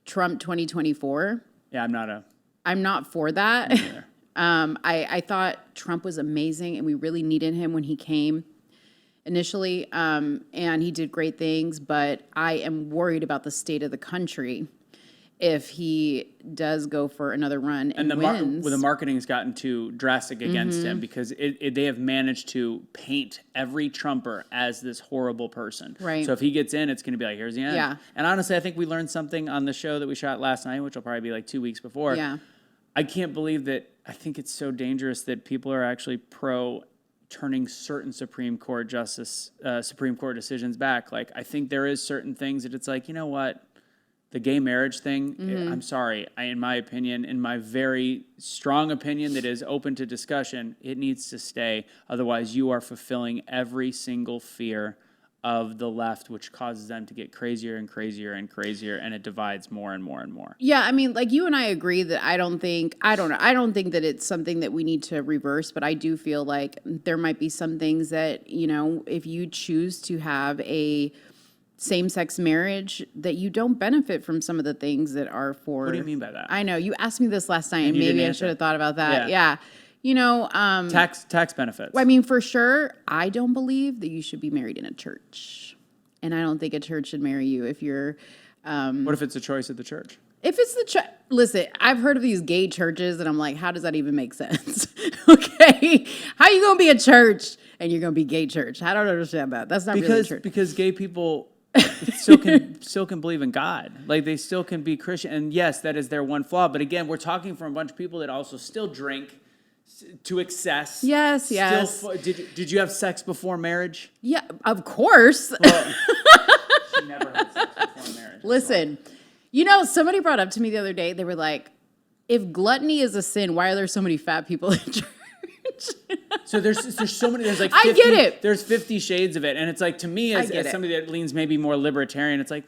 S2: Trump 2024.
S1: Yeah,
S2: I'm not for that. I thought Trump was amazing and we really needed him when he came initially. And he did great things, but I am worried about the state of the country if he does go for another run and wins.
S1: The marketing has gotten too drastic against him because they have managed to paint every Trumper as this horrible person.
S2: Right.
S1: So if he gets in, it's going to be like, here's the end.
S2: Yeah.
S1: And honestly, I think we learned something on the show that we shot last night, which will probably be like 2 weeks before.
S2: Yeah.
S1: I can't believe that. I think it's so dangerous that people are actually pro turning certain Supreme Court decisions back. Like, I think there is certain things that it's like, you know what? The gay marriage thing, I'm sorry. In my opinion, in my very strong opinion that is open to discussion, it needs to stay. Otherwise, you are fulfilling every single fear of the left, which causes them to get crazier and crazier and crazier, and it divides more and more and more.
S2: Yeah, I mean, like you and I agree that I don't think that it's something that we need to reverse, but I do feel like there might be some things that, you know, if you choose to have a same-sex marriage, that you don't benefit from some of the things that are for...
S1: What do you mean by that?
S2: I know. You asked me this last night, and maybe I should have thought about that. Yeah. You know...
S1: tax benefits.
S2: I mean, for sure, I don't believe that you should be married in a church. And I don't think a church should marry you if you're...
S1: what if it's a choice of the church?
S2: If it's the church... Listen, I've heard of these gay churches, and I'm like, how does that even make sense? Okay? How you going to be a church, and you're going to be gay church? I don't understand that. That's not really a church.
S1: Because gay people... still can believe in God. Like, they still can be Christian. And yes, that is their one flaw. But again, we're talking from a bunch of people that also still drink to excess.
S2: Yes.
S1: Did you have sex before marriage?
S2: Yeah, of course.
S1: Well, she never had sex before marriage.
S2: Listen, you know, somebody brought up to me the other day, they were like, if gluttony is a sin, why are there so many fat people in church?
S1: So there's so many, there's like
S2: 50,
S1: I
S2: get it.
S1: There's 50 shades of it. And it's like, to me, as somebody that leans maybe more libertarian, it's like,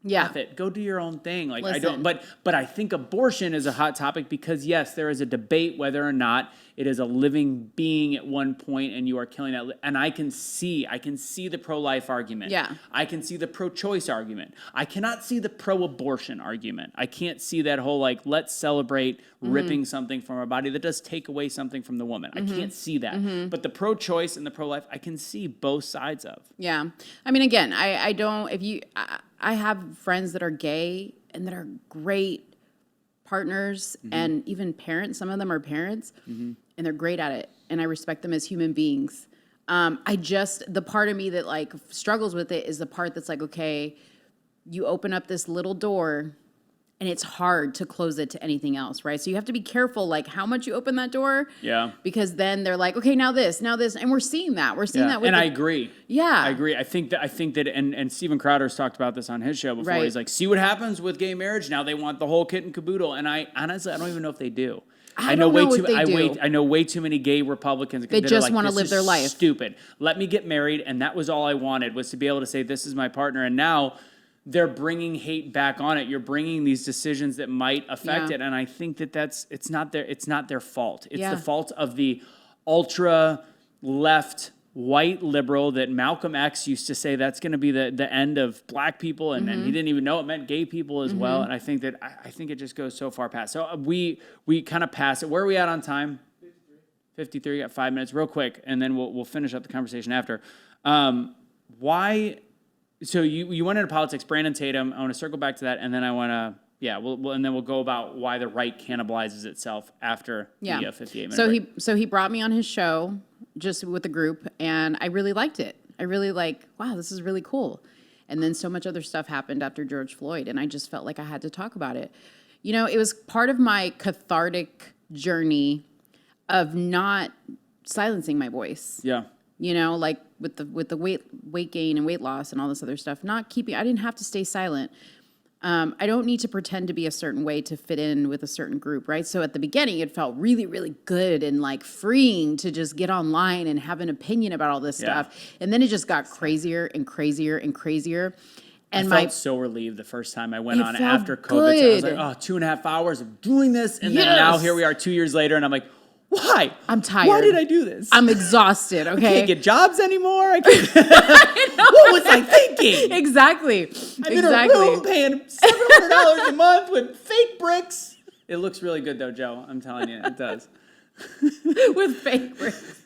S2: yeah,
S1: it. Go do your own thing. Like,
S2: listen.
S1: I don't, but I think abortion is a hot topic because yes, there is a debate whether or not it is a living being at one point and you are killing that. And I can see the pro-life argument.
S2: Yeah.
S1: I can see the pro-choice argument. I cannot see the pro-abortion argument. I can't see that whole, like, let's celebrate ripping something from our body that does take away something from the woman. I can't see that. But the pro-choice and the pro-life, I can see both sides of.
S2: Yeah. I mean, again, I don't, I have friends that are gay and that are great partners and even parents. Some of them are parents and they're great at it. And I respect them as human beings. The part of me that like struggles with it is the part that's like, okay, you open up this little door and it's hard to close it to anything else, right? So you have to be careful, like how much you open that door.
S1: Yeah.
S2: Because then they're like, okay, now this, and we're seeing that. We're seeing that. With
S1: I agree.
S2: Yeah.
S1: I agree. I think that, and Steven Crowder's talked about this on his show before.
S2: Right.
S1: He's like, see what happens with gay marriage. Now they want the whole kit and caboodle. And I honestly, I don't even know if they do.
S2: I know
S1: way too many gay Republicans
S2: that just
S1: like,
S2: want to live their life.
S1: Stupid. Let me get married, and that was all I wanted, was to be able to say this is my partner. And now they're bringing hate back on it. You're bringing these decisions that might affect it, and I think it's not their fault. It's the fault of the ultra left white liberal that Malcolm X used to say that's going to be the end of black people, and he didn't even know it meant gay people as well. And I think it just goes so far past. So we kind of pass it. Where are we at on time? 53. Got 5 minutes, real quick, and then we'll finish up the conversation after. Why? So you went into politics, Brandon Tatum. I want to circle back to that, and then I want to, and then we'll go about why the right cannibalizes itself after the 58 minute.
S2: So he brought me on his show just with the group, and I really liked it. I really wow, this is really cool. And then so much other stuff happened after George Floyd, and I just felt like I had to talk about it. You know, it was part of my cathartic journey of not silencing my voice.
S1: Yeah.
S2: You know, like with the weight gain and weight loss and all this other stuff, I didn't have to stay silent. I don't need to pretend to be a certain way to fit in with a certain group, right? So at the beginning, it felt really, really good and like freeing to just get online and have an opinion about all this stuff. And then it just got crazier and crazier and crazier. And
S1: I felt so relieved the first time I went on after COVID. I was like, oh, 2.5 hours of doing this. And then now here we are 2 years later, and I'm like, why?
S2: I'm tired.
S1: Why did I do this?
S2: I'm exhausted, okay?
S1: I can't get jobs anymore. I can't. What was I thinking?
S2: Exactly.
S1: I'm in a room paying $700 a month with fake bricks. It looks really good, though, Joe. I'm telling you, it does.
S2: With fake bricks.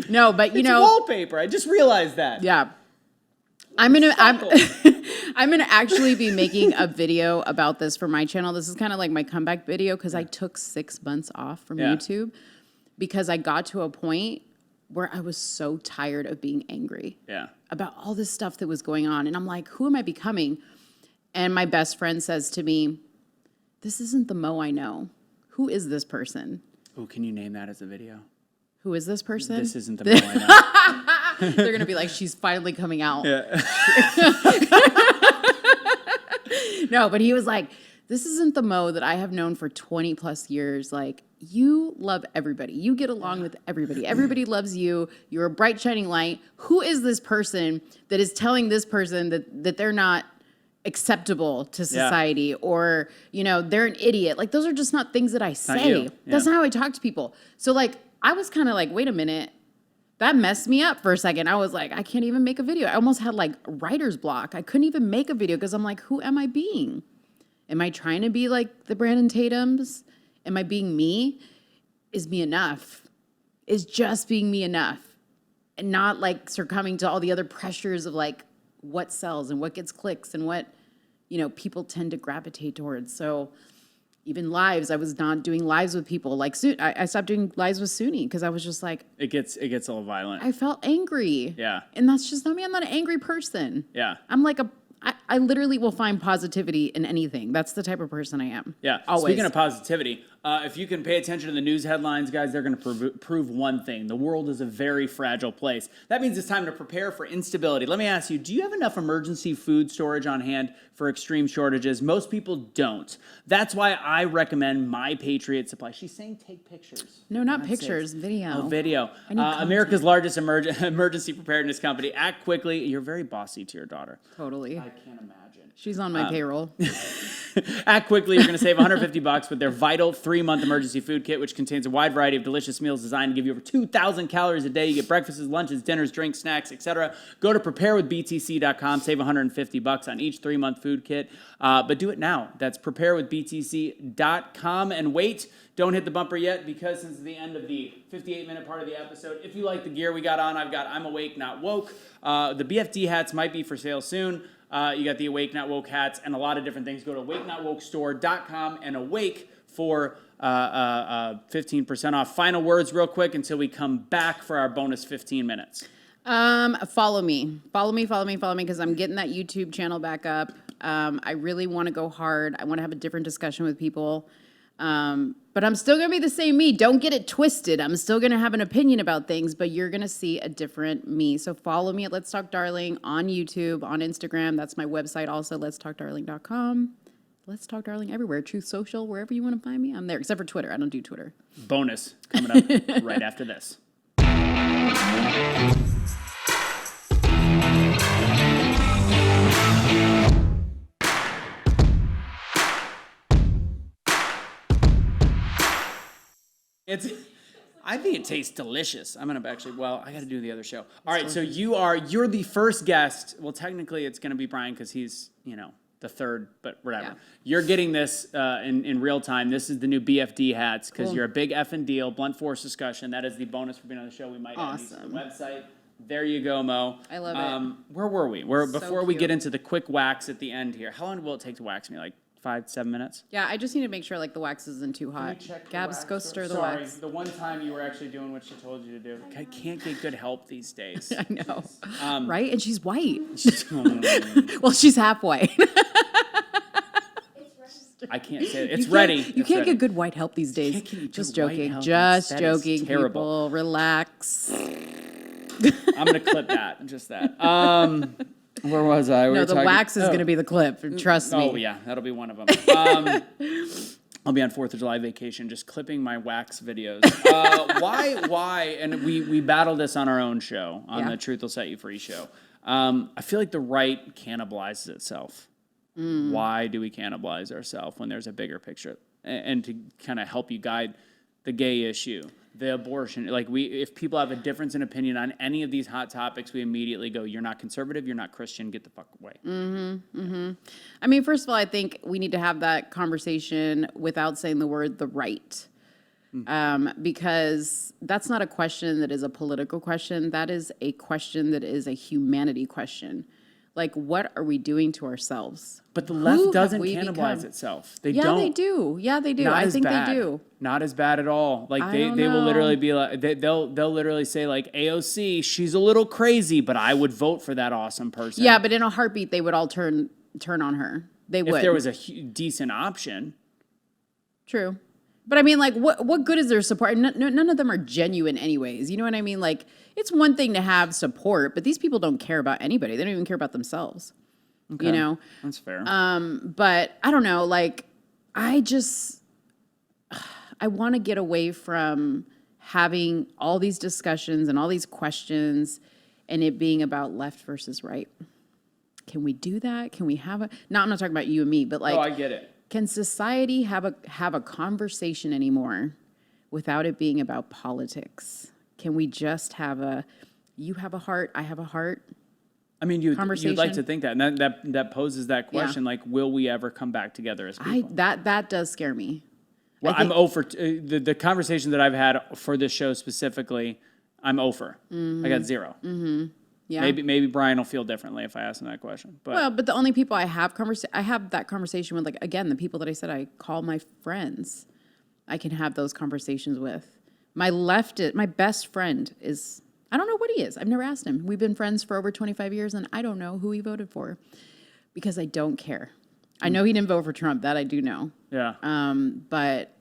S2: No, but
S1: it's wallpaper. I just realized that.
S2: Yeah. I'm gonna actually be making a video about this for my channel. This is kind of like my comeback video because I took 6 months off from YouTube because I got to a point where I was so tired of being angry about all this stuff that was going on. And I'm like, who am I becoming? And my best friend says to me, this isn't the Mo I know. Who is this person?
S1: Oh, can you name that as a video?
S2: Who is this person?
S1: This isn't the Mo I know.
S2: They're going to be like, she's finally coming out. Yeah. No, but he was like, this isn't the Mo that I have known for 20 plus years. Like, you love everybody. You get along with everybody. Everybody loves you. You're a bright, shining light. Who is this person that is telling this person that they're not acceptable to society or, you know, they're an idiot? Like, those are just not things that I say. That's not how I talk to people. So, like, I was kind of like, wait a minute. That messed me up for a second. I was like, I can't even make a video. I almost had like writer's block. I couldn't even make a video because I'm like, who am I being? Am I trying to be like the Brandon Tatums? Am I being me? Is me enough? Is just being me enough? And not like succumbing to all the other pressures of like what sells and what gets clicks and what, you know, people tend to gravitate towards. So even lives, I was not doing lives with people. Like, I stopped doing lives with Suni because I was just like...
S1: It gets a little violent.
S2: I felt angry.
S1: Yeah.
S2: And that's just not me. I'm not an angry person.
S1: Yeah.
S2: I'm like I literally will find positivity in anything. That's the type of person I am.
S1: Yeah.
S2: Always.
S1: Speaking of positivity, if you can pay attention to the news headlines, guys, they're going to prove one thing. The world is a very fragile place. That means it's time to prepare for instability. Let me ask you, do you have enough emergency food storage on hand for extreme shortages? Most people don't. That's why I recommend My Patriot Supply. She's saying take pictures.
S2: No, not pictures, video.
S1: Oh, video. America's largest emergency preparedness company. Act quickly. You're very bossy to your daughter.
S2: Totally.
S1: I can't imagine.
S2: She's on my payroll.
S1: Act quickly. You're going to save $150 with their vital 3-month emergency food kit, which contains a wide variety of delicious meals designed to give you over 2,000 calories a day. You get breakfasts, lunches, dinners, drinks, snacks, etc. Go to preparewithbtc.com. Save $150 on each 3-month food kit. But do it now. That's preparewithbtc.com. And wait, don't hit the bumper yet because this is the end of the 58-minute part of the episode. If you like the gear we got on, I've got I'm Awake, Not Woke. The BFD hats might be for sale soon. You got the Awake Not Woke hats and a lot of different things. Go to awakenotwokestore.com and Awake for 15% off. Final words real quick until we come back for our bonus 15 minutes.
S2: Follow me because I'm getting that YouTube channel back up. I really want to go hard. I want to have a different discussion with people. But I'm still going to be the same me. Don't get it twisted. I'm still going to have an opinion about things, but you're going to see a different me. So follow me at Let's Talk Darling on YouTube, on Instagram. That's my website also, letstalkdarling.com. Let's Talk Darling everywhere. Truth Social, wherever you want to find me, I'm there. Except for Twitter. I don't do Twitter.
S1: Bonus coming up right after this. I think it tastes delicious. I'm gonna actually. Well, I got to do the other show. All right, so you're the first guest. Well, technically, it's gonna be Brian because he's the third, but whatever. Yeah. You're getting this in real time. This is the new BFD hats because you're a big effing deal. Blunt force discussion. That is the bonus for being on the show. We might add these to the website. There you go, Mo.
S2: I love it.
S1: Where were we? Before we get into the quick wax at the end here. How long will it take to wax me? Like 5-7 minutes?
S2: Yeah, I just need to make sure like the wax isn't too hot. Gabs, go stir the wax.
S1: Sorry, the one time you were actually doing what she told you to do. I can't get good help these days.
S2: I know, right? And she's white. Well, she's half white.
S1: I can't say it. It's ready.
S2: You can't get good white help these days. Just joking. Just joking. People, relax.
S1: I'm gonna clip that. Just that. Where was I?
S2: No, the wax is going to be the clip. Trust me.
S1: Oh, yeah. That'll be one of them. I'll be on 4th of July vacation just clipping my wax videos. Why? And we battled this on our own show, on the Truth Will Set You Free show. I feel like the right cannibalizes itself. Why do we cannibalize ourselves when there's a bigger picture? And to kind of help you guide the gay issue, the abortion. Like if people have a difference in opinion on any of these hot topics, we immediately go, you're not conservative, you're not Christian, get the fuck away.
S2: I mean, first of all, I think we need to have that conversation without saying the word the right. Because that's not a question that is a political question. That is a question that is a humanity question. Like, what are we doing to ourselves?
S1: But the left doesn't cannibalize itself. They don't.
S2: They do. Yeah, they do.
S1: I think
S2: they do.
S1: Not as bad at all. Like they will literally be like they'll literally say like AOC, she's a little crazy, but I would vote for that awesome person.
S2: Yeah, but in a heartbeat, they would all turn on her. They would.
S1: If there was a decent option.
S2: True. But I mean, like, what good is their support? None of them are genuine anyways. You know what I mean? Like, it's one thing to have support, but these people don't care about anybody. They don't even care about themselves. Okay. You know?
S1: That's fair.
S2: But I don't know. Like, I want to get away from having all these discussions and all these questions and it being about left versus right. Can we do that? Can we have no, I'm not talking about you and me, but like.
S1: Oh, I get it.
S2: Can society have a conversation anymore without it being about politics? Can we just have you have a heart, I have a heart?
S1: I mean, you'd like to think that, and that poses that question, like, will we ever come back together as people?
S2: That does scare me.
S1: Well, I'm over the conversation that I've had for this show specifically. I'm over. I got 0.
S2: Yeah.
S1: Maybe Brian will feel differently if I ask him that question.
S2: But the only people I have that conversation with, like, again, the people that I said I call my friends, I can have those conversations with. My best friend is, I don't know what he is. I've never asked him. We've been friends for over 25 years, and I don't know who he voted for because I don't care. I know he didn't vote for Trump. That I do know.
S1: Yeah.
S2: But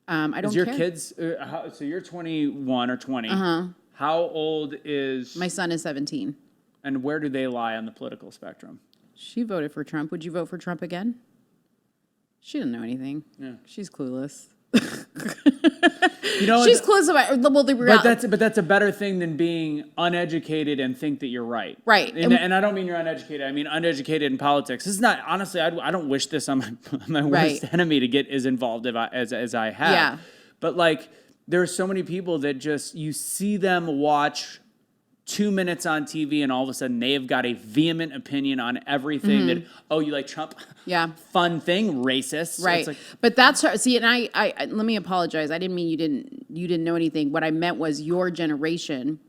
S2: I don't care.
S1: Is your kids, so you're 21 or 20. How old is...
S2: My son is 17.
S1: And where do they lie on the political spectrum?
S2: She voted for Trump. Would you vote for Trump again? She didn't know anything. Yeah. She's clueless.
S1: You know,
S2: she's clueless about the reality.
S1: But that's a better thing than being uneducated and think that you're right.
S2: Right.
S1: And I don't mean you're uneducated. I mean uneducated in politics. This is not, honestly, I don't wish this on my worst enemy to get as involved as I have.
S2: Yeah.
S1: But like, there are so many people that just, you see them watch 2 minutes on TV and all of a sudden they have got a vehement opinion on everything that, oh, you like Trump?
S2: Yeah.
S1: Fun thing, racist.
S2: Right.
S1: Like,
S2: but that's her. See, and I let me apologize. I didn't mean you didn't know anything. What I meant was your generation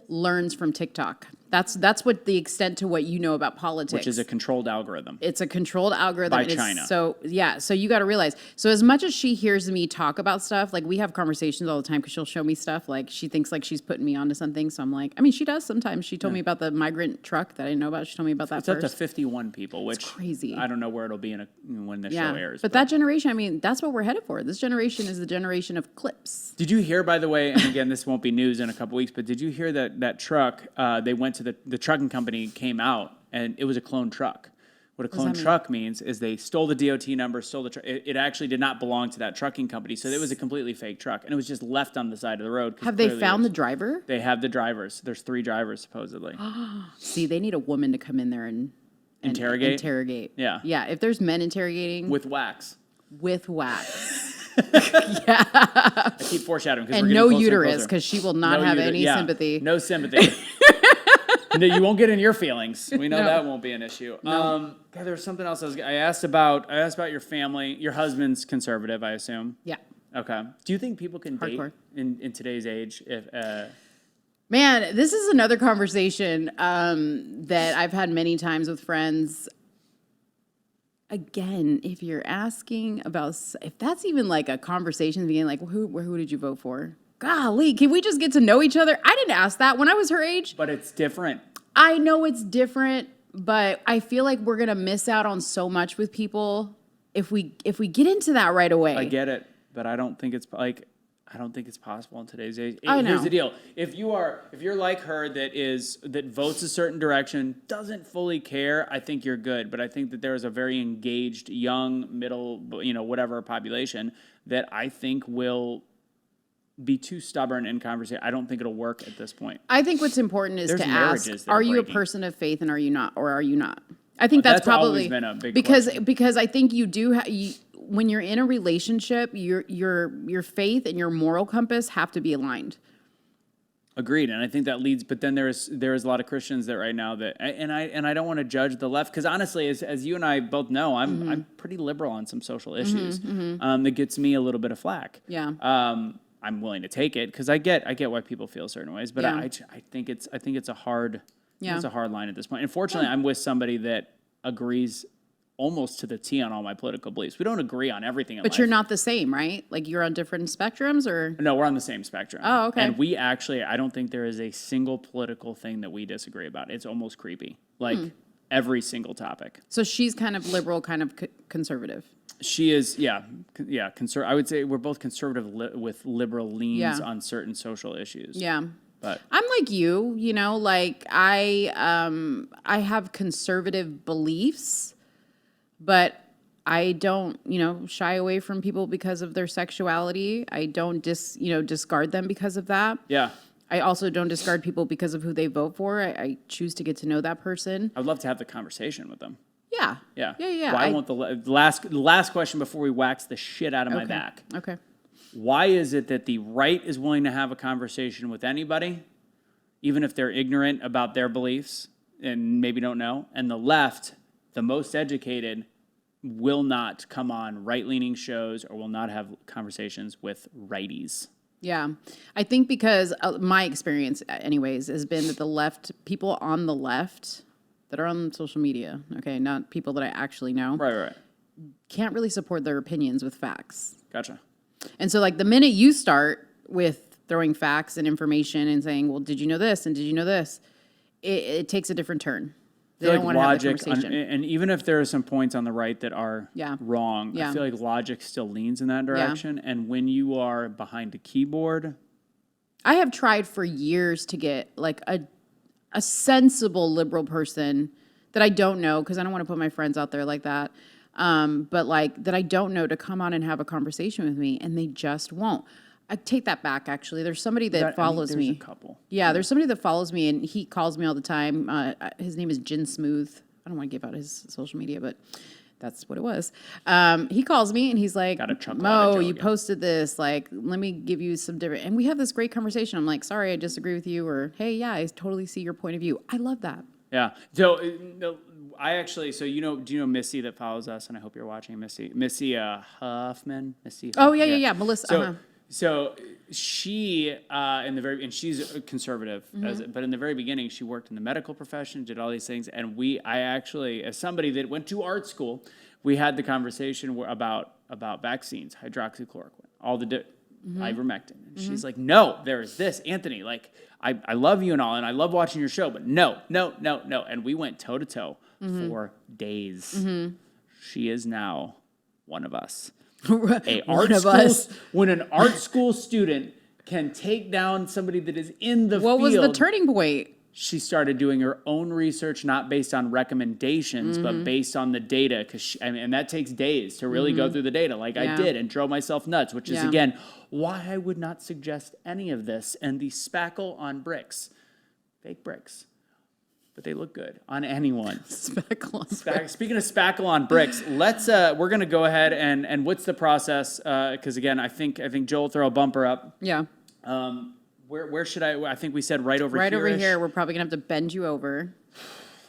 S2: learns from TikTok. That's what the extent to what you know about politics.
S1: Which is a controlled algorithm.
S2: It's a controlled algorithm.
S1: By China.
S2: So you got to realize. So as much as she hears me talk about stuff, like we have conversations all the time because she'll show me stuff. Like she thinks like she's putting me onto something. So I'm like, I mean, she does sometimes. She told me about the migrant truck that I didn't know about. She told me about that
S1: It's
S2: first.
S1: up to 51 people, which
S2: it's crazy.
S1: I don't know where it'll be when the show airs.
S2: But that generation, I mean, that's what we're headed for. This generation is the generation of clips.
S1: Did you hear, by the way, and again, this won't be news in a couple weeks, but did you hear that truck, they went to the trucking company came out, and it was a clone truck. What a clone truck means is they stole the DOT number, stole the truck. It actually did not belong to that trucking company, so it was a completely fake truck, and it was just left on the side of the road.
S2: Have they found the driver?
S1: They have the drivers. There's 3 drivers, supposedly.
S2: See, they need a woman to come in there and interrogate.
S1: Yeah.
S2: Yeah, if there's men interrogating.
S1: With wax.
S2: Yeah.
S1: I keep foreshadowing.
S2: And no uterus, because she will not have any sympathy.
S1: No sympathy. You won't get in your feelings. We know that won't be an issue.
S2: No.
S1: God, there was something else I asked about. I asked about your family. Your husband's conservative, I assume.
S2: Yeah.
S1: Okay. Do you think people can
S2: Hardcore.
S1: date in today's age?
S2: Man, this is another conversation that I've had many times with friends. Again, if you're asking about, if that's even like a conversation beginning, like who did you vote for? Golly, can we just get to know each other? I didn't ask that when I was her age.
S1: But it's different.
S2: I know it's different, but I feel like we're gonna miss out on so much with people if we get into that right away.
S1: I get it, but I don't think it's like I don't think it's possible in today's age.
S2: I know.
S1: Here's the deal: if you're like her, that votes a certain direction, doesn't fully care, I think you're good. But I think that there is a very engaged, young, middle, whatever population that I think will be too stubborn in conversation. I don't think it'll work at this point.
S2: I think what's important is
S1: There's
S2: to ask:
S1: marriages that
S2: are
S1: are
S2: you a
S1: breaking.
S2: person of faith, and are you not, or are you not? I think that's
S1: always
S2: probably
S1: been a big
S2: because
S1: question.
S2: because I think you do. When you're in a relationship, your faith and your moral compass have to be aligned.
S1: Agreed, and I think that leads. But then there's a lot of Christians that right now that, and I don't want to judge the left, because honestly, as you and I both know, I'm pretty liberal on some social issues. That gets me a little bit of flack.
S2: Yeah.
S1: I'm willing to take it because I get why people feel certain ways, but
S2: Yeah.
S1: I think it's a hard
S2: Yeah.
S1: it's a hard line at this point. Unfortunately, I'm with somebody that agrees almost to the T on all my political beliefs. We don't agree on everything in life.
S2: But you're not the same, right? Like you're on different spectrums, or
S1: No, we're on the same spectrum.
S2: Oh, okay.
S1: And we actually, I don't think there is a single political thing that we disagree about. It's almost creepy. Like every single topic.
S2: so she's kind of liberal, kind of conservative.
S1: She is, yeah. I would say we're both conservative with liberal leans
S2: Yeah.
S1: on certain social issues.
S2: Yeah.
S1: But
S2: I'm like you, like I have conservative beliefs, but I don't, shy away from people because of their sexuality. I don't discard them because of that.
S1: yeah,
S2: I also don't discard people because of who they vote for. I choose to get to know that person.
S1: I would love to have the conversation with them.
S2: Yeah.
S1: Yeah.
S2: Yeah.
S1: Well, I want the last question before we wax the shit out of my back.
S2: Okay.
S1: Why is it that the right is willing to have a conversation with anybody, even if they're ignorant about their beliefs and maybe don't know, and the left, the most educated, will not come on right-leaning shows or will not have conversations with righties?
S2: Yeah. I think because my experience, anyways, has been that the left, people on the left that are on social media, okay, not people that I actually know,
S1: Right.
S2: can't really support their opinions with facts.
S1: Gotcha.
S2: And so, like, the minute you start with throwing facts and information and saying, well, did you know this? And did you know this? It takes a different turn. They don't want to have that conversation.
S1: And even if there are some points on the right that are wrong,
S2: Yeah.
S1: I feel like logic still leans in that direction. And when you are behind a keyboard,
S2: I have tried for years to get, like, a sensible liberal person that I don't know, because I don't want to put my friends out there like that, but, like, that I don't know to come on and have a conversation with me, and they just won't. I take that back, actually. There's somebody that follows me.
S1: There's a couple.
S2: Yeah, there's somebody that follows me, and he calls me all the time. His name is Jin Smooth. I don't want to give out his social media, but that's what it was. He calls me, and he's like, Mo, you posted this. Like, let me give you some different... And we have this great conversation. I'm like, sorry, I disagree with you. Or, hey, yeah, I totally see your point of view. I love that.
S1: Yeah. So I actually, do you know Missy that follows us? And I hope you're watching Missy Huffman.
S2: Oh, yeah. Melissa.
S1: So she and she's a conservative, but in the very beginning she worked in the medical profession, did all these things, and I actually, as somebody that went to art school, we had the conversation about vaccines, hydroxychloroquine, all the ivermectin, and she's like, no, there is this, Anthony, like I love you and all, and I love watching your show, but no, and we went toe to toe for days. She is now one of us. When an art school student can take down somebody that is in the field.
S2: What was the turning point?
S1: She started doing her own research, not based on recommendations, but based on the data. And that takes days to really go through the data, like I did, and drove myself nuts, which is, again, why I would not suggest any of this. And the spackle on bricks, fake bricks, but they look good on anyone.
S2: Spackle on bricks.
S1: Speaking of spackle on bricks, we're gonna go ahead and what's the process? Because again, I think Joel will throw a bumper up.
S2: Yeah.
S1: Where should I think we said right over here.
S2: Right over here. We're probably gonna have to bend you over.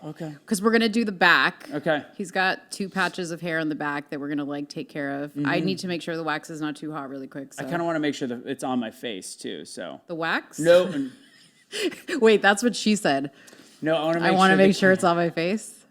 S1: Okay.
S2: Because we're gonna do the back.
S1: Okay.
S2: He's got 2 patches of hair on the back that we're gonna take care of. I need to make sure the wax is not too hot really quick. So.
S1: I kind of want to make sure that it's on my face too. So.
S2: The wax?
S1: No.
S2: Wait, that's what she said.
S1: No, I want to
S2: make sure it's on my face.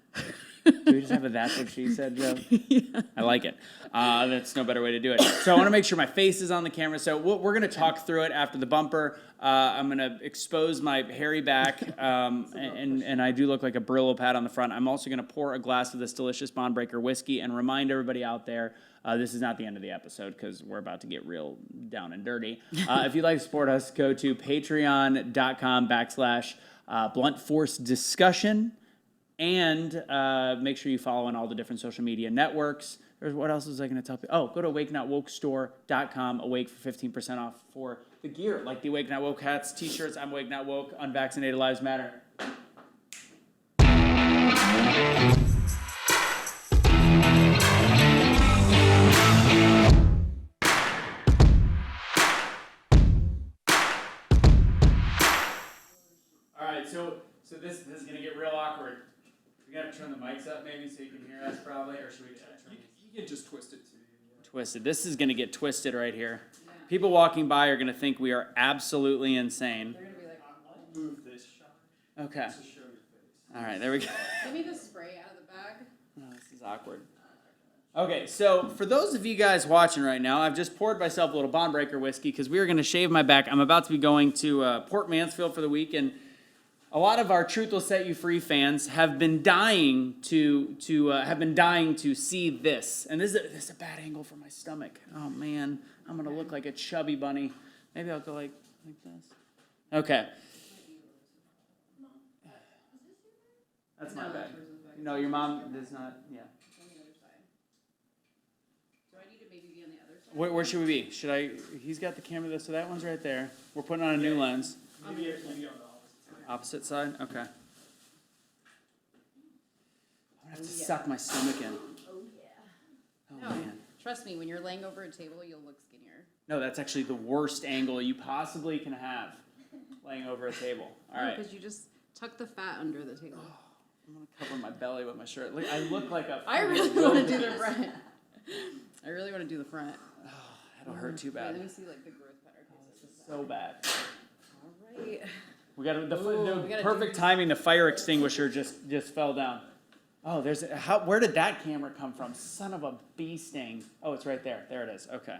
S1: Do we just have a that's what she said joke? Yeah. I like it. That's no better way to do it. So I want to make sure my face is on the camera. So we're going to talk through it after the bumper. I'm going to expose my hairy back, and I do look like a Brillo pad on the front. I'm also going to pour a glass of this delicious Bahnbreaker whiskey and remind everybody out there, this is not the end of the episode because we're about to get real down and dirty. If you'd like to support us, go to patreon.com/Blunt Force Discussion. And make sure you follow on all the different social media networks. What else was I going to tell you? Oh, go to awakenotwokestore.com, awake for 15% off for the gear, like the Awake Not Woke hats, t-shirts, I'm Awake Not Woke, Unvaccinated Lives Matter. All right, so this is going to get real awkward. We got to turn the mics up maybe so you can hear us probably, or should we turn
S3: You can just twist it too. Yeah.
S1: Twisted. This is going to get twisted right here. Yeah. People walking by are going to think we are absolutely insane.
S2: They're going to be like,
S3: I'll move this shot.
S1: Okay.
S3: To show your face.
S1: All right, there we go.
S2: give me the spray out of the bag.
S1: Oh, this is awkward. Okay, so for those of you guys watching right now, I've just poured myself a little Bahnbreaker whiskey because we are going to shave my back. I'm about to be going to Port Mansfield for the week, and a lot of our Truth Will Set You Free fans have been dying to see this. And this is a bad angle for my stomach. Oh man, I'm gonna look like a chubby bunny. Maybe I'll go like this. Okay. That's my bad. No, your mom does not. Yeah.
S2: On the other side. Do I need to maybe be on the other side?
S1: Where should we be? Should I? He's got the camera there, so that one's right there. We're putting on a new lens.
S3: Maybe on the
S1: Opposite side? Okay. I'm gonna have to suck my stomach in.
S2: Oh, yeah.
S1: Oh,
S2: No,
S1: man.
S2: trust me, when you're laying over a table, you'll look skinnier.
S1: No, that's actually the worst angle you possibly can have, laying over a table. All right.
S2: Because you just tuck the fat under the table.
S1: I'm gonna cover my belly with my shirt. Look, I look like a.
S2: I really want to do the front. I really want to do the front.
S1: That'll hurt too
S2: Wait,
S1: bad.
S2: let me see like the growth pattern.
S1: This is so bad.
S2: All right.
S1: We got the
S2: we gotta
S1: perfect
S2: do-
S1: timing. The fire extinguisher just fell down. Oh, where did that camera come from? Son of a bee sting. Oh, it's right there. There it is. Okay.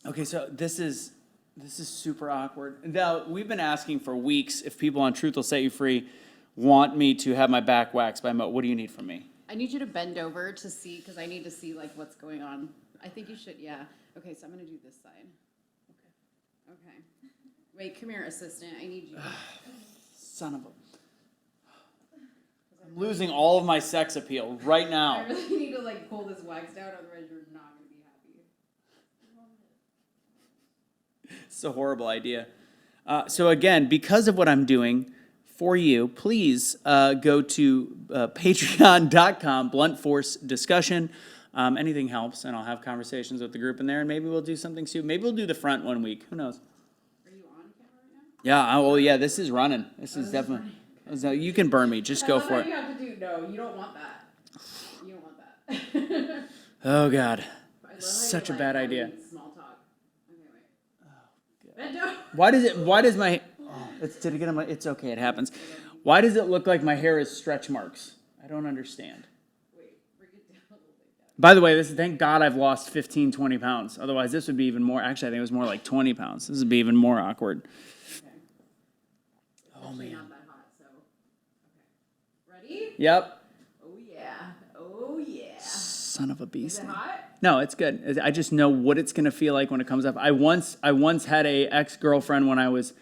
S1: Okay, so this is super awkward. Now, we've been asking for weeks if people on Truth Will Set You Free want me to have my back waxed by Mo. What do you need from me?
S2: I need you to bend over to see, because I need to see like what's going on. I think you should, yeah. Okay, so I'm gonna do this side. Okay. Wait, come here, assistant. I need you.
S1: Son of a... I'm losing all of my sex appeal right now.
S2: I really need to like pull this wax down, otherwise you're not gonna be happy.
S1: It's a horrible idea. So again, because of what I'm doing for you, please go to patreon.com, Blunt Force Discussion. Anything helps, and I'll have conversations with the group in there, and maybe we'll do something soon. Maybe we'll do the front one week. Who knows?
S2: Are you on camera right now?
S1: Yeah. Oh, yeah. This is running. This is definitely. So you can burn me. Just go for it.
S2: You have to do. No, you don't want that. You don't want that.
S1: Oh God,
S2: I love how
S1: such a
S2: you're,
S1: bad
S2: like,
S1: idea.
S2: having small talk. Okay, wait. Bend over.
S1: Why does my? Oh, did it get on my? It's okay. It happens. Why does it look like my hair is stretch marks? I don't understand.
S2: Wait, bring it down a little bit.
S1: By the way, thank God I've lost 15, 20 pounds. Otherwise, this would be even more. Actually, I think it was more like 20 pounds. This would be even more awkward.
S2: Okay.
S1: Oh,
S2: Actually
S1: man.
S2: not that hot, so. Okay. Ready?
S1: Yep.
S2: Oh yeah. Oh yeah.
S1: Son of a
S2: Is
S1: beast.
S2: it hot?
S1: No, it's good. I just know what it's gonna feel like when it comes up. I once had a ex-girlfriend when I was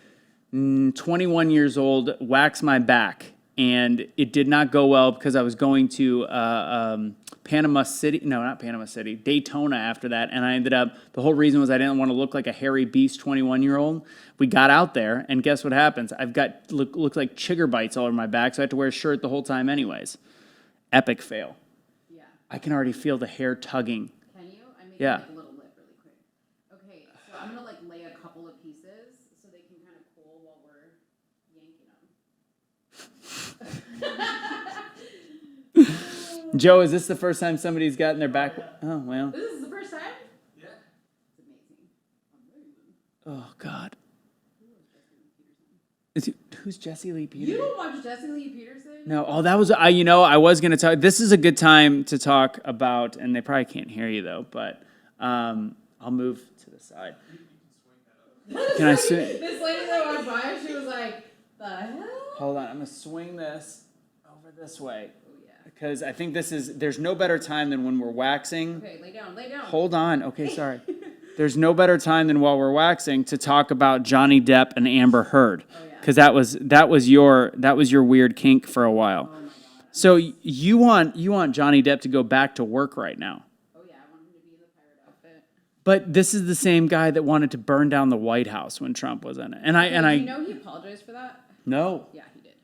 S1: 21 years old wax my back, and it did not go well because I was going to Daytona after that, and I ended up, the whole reason was I didn't want to look like a hairy beast 21-year-old. We got out there, and guess what happens? I've got, looks like chigger bites all over my back, so I had to wear a shirt the whole time anyways. Epic fail.
S2: Yeah.
S1: I can already feel the hair tugging.
S2: Can you? I made
S1: Yeah.
S2: like a little lip really quick. Okay, so I'm gonna like lay a couple of pieces so they can kind of cool while we're yanking them.
S1: Joe, is this the first time somebody's gotten their back? Oh, well.
S2: This is the first time?
S3: Yeah.
S2: It's amazing. Amazing.
S1: Oh, God.
S2: Who was Justin Peterson?
S1: Is he, Who's Jesse Lee Peters?
S2: You don't watch Jesse Lee Peterson?
S1: No. Oh, that was I was going to talk. This is a good time to talk about, and they probably can't hear you though. But I'll move to the side. Can I swing?
S2: This lady that walked by, she was like, "The hell?"
S1: Hold on, I'm gonna swing this over this way
S2: Oh yeah.
S1: because I think there's no better time than when we're waxing.
S2: Okay, lay down, lay down.
S1: Hold on. Okay, sorry. There's no better time than while we're waxing to talk about Johnny Depp and Amber Heard, because that was your weird kink for a while.
S2: Oh my god.
S1: So you want Johnny Depp to go back to work right now,
S2: Oh yeah, I want him to be in the pirate outfit.
S1: but this is the same guy that wanted to burn down the White House when Trump was in it, and I
S2: You know he apologized for that?
S1: no.
S2: Yeah, he did.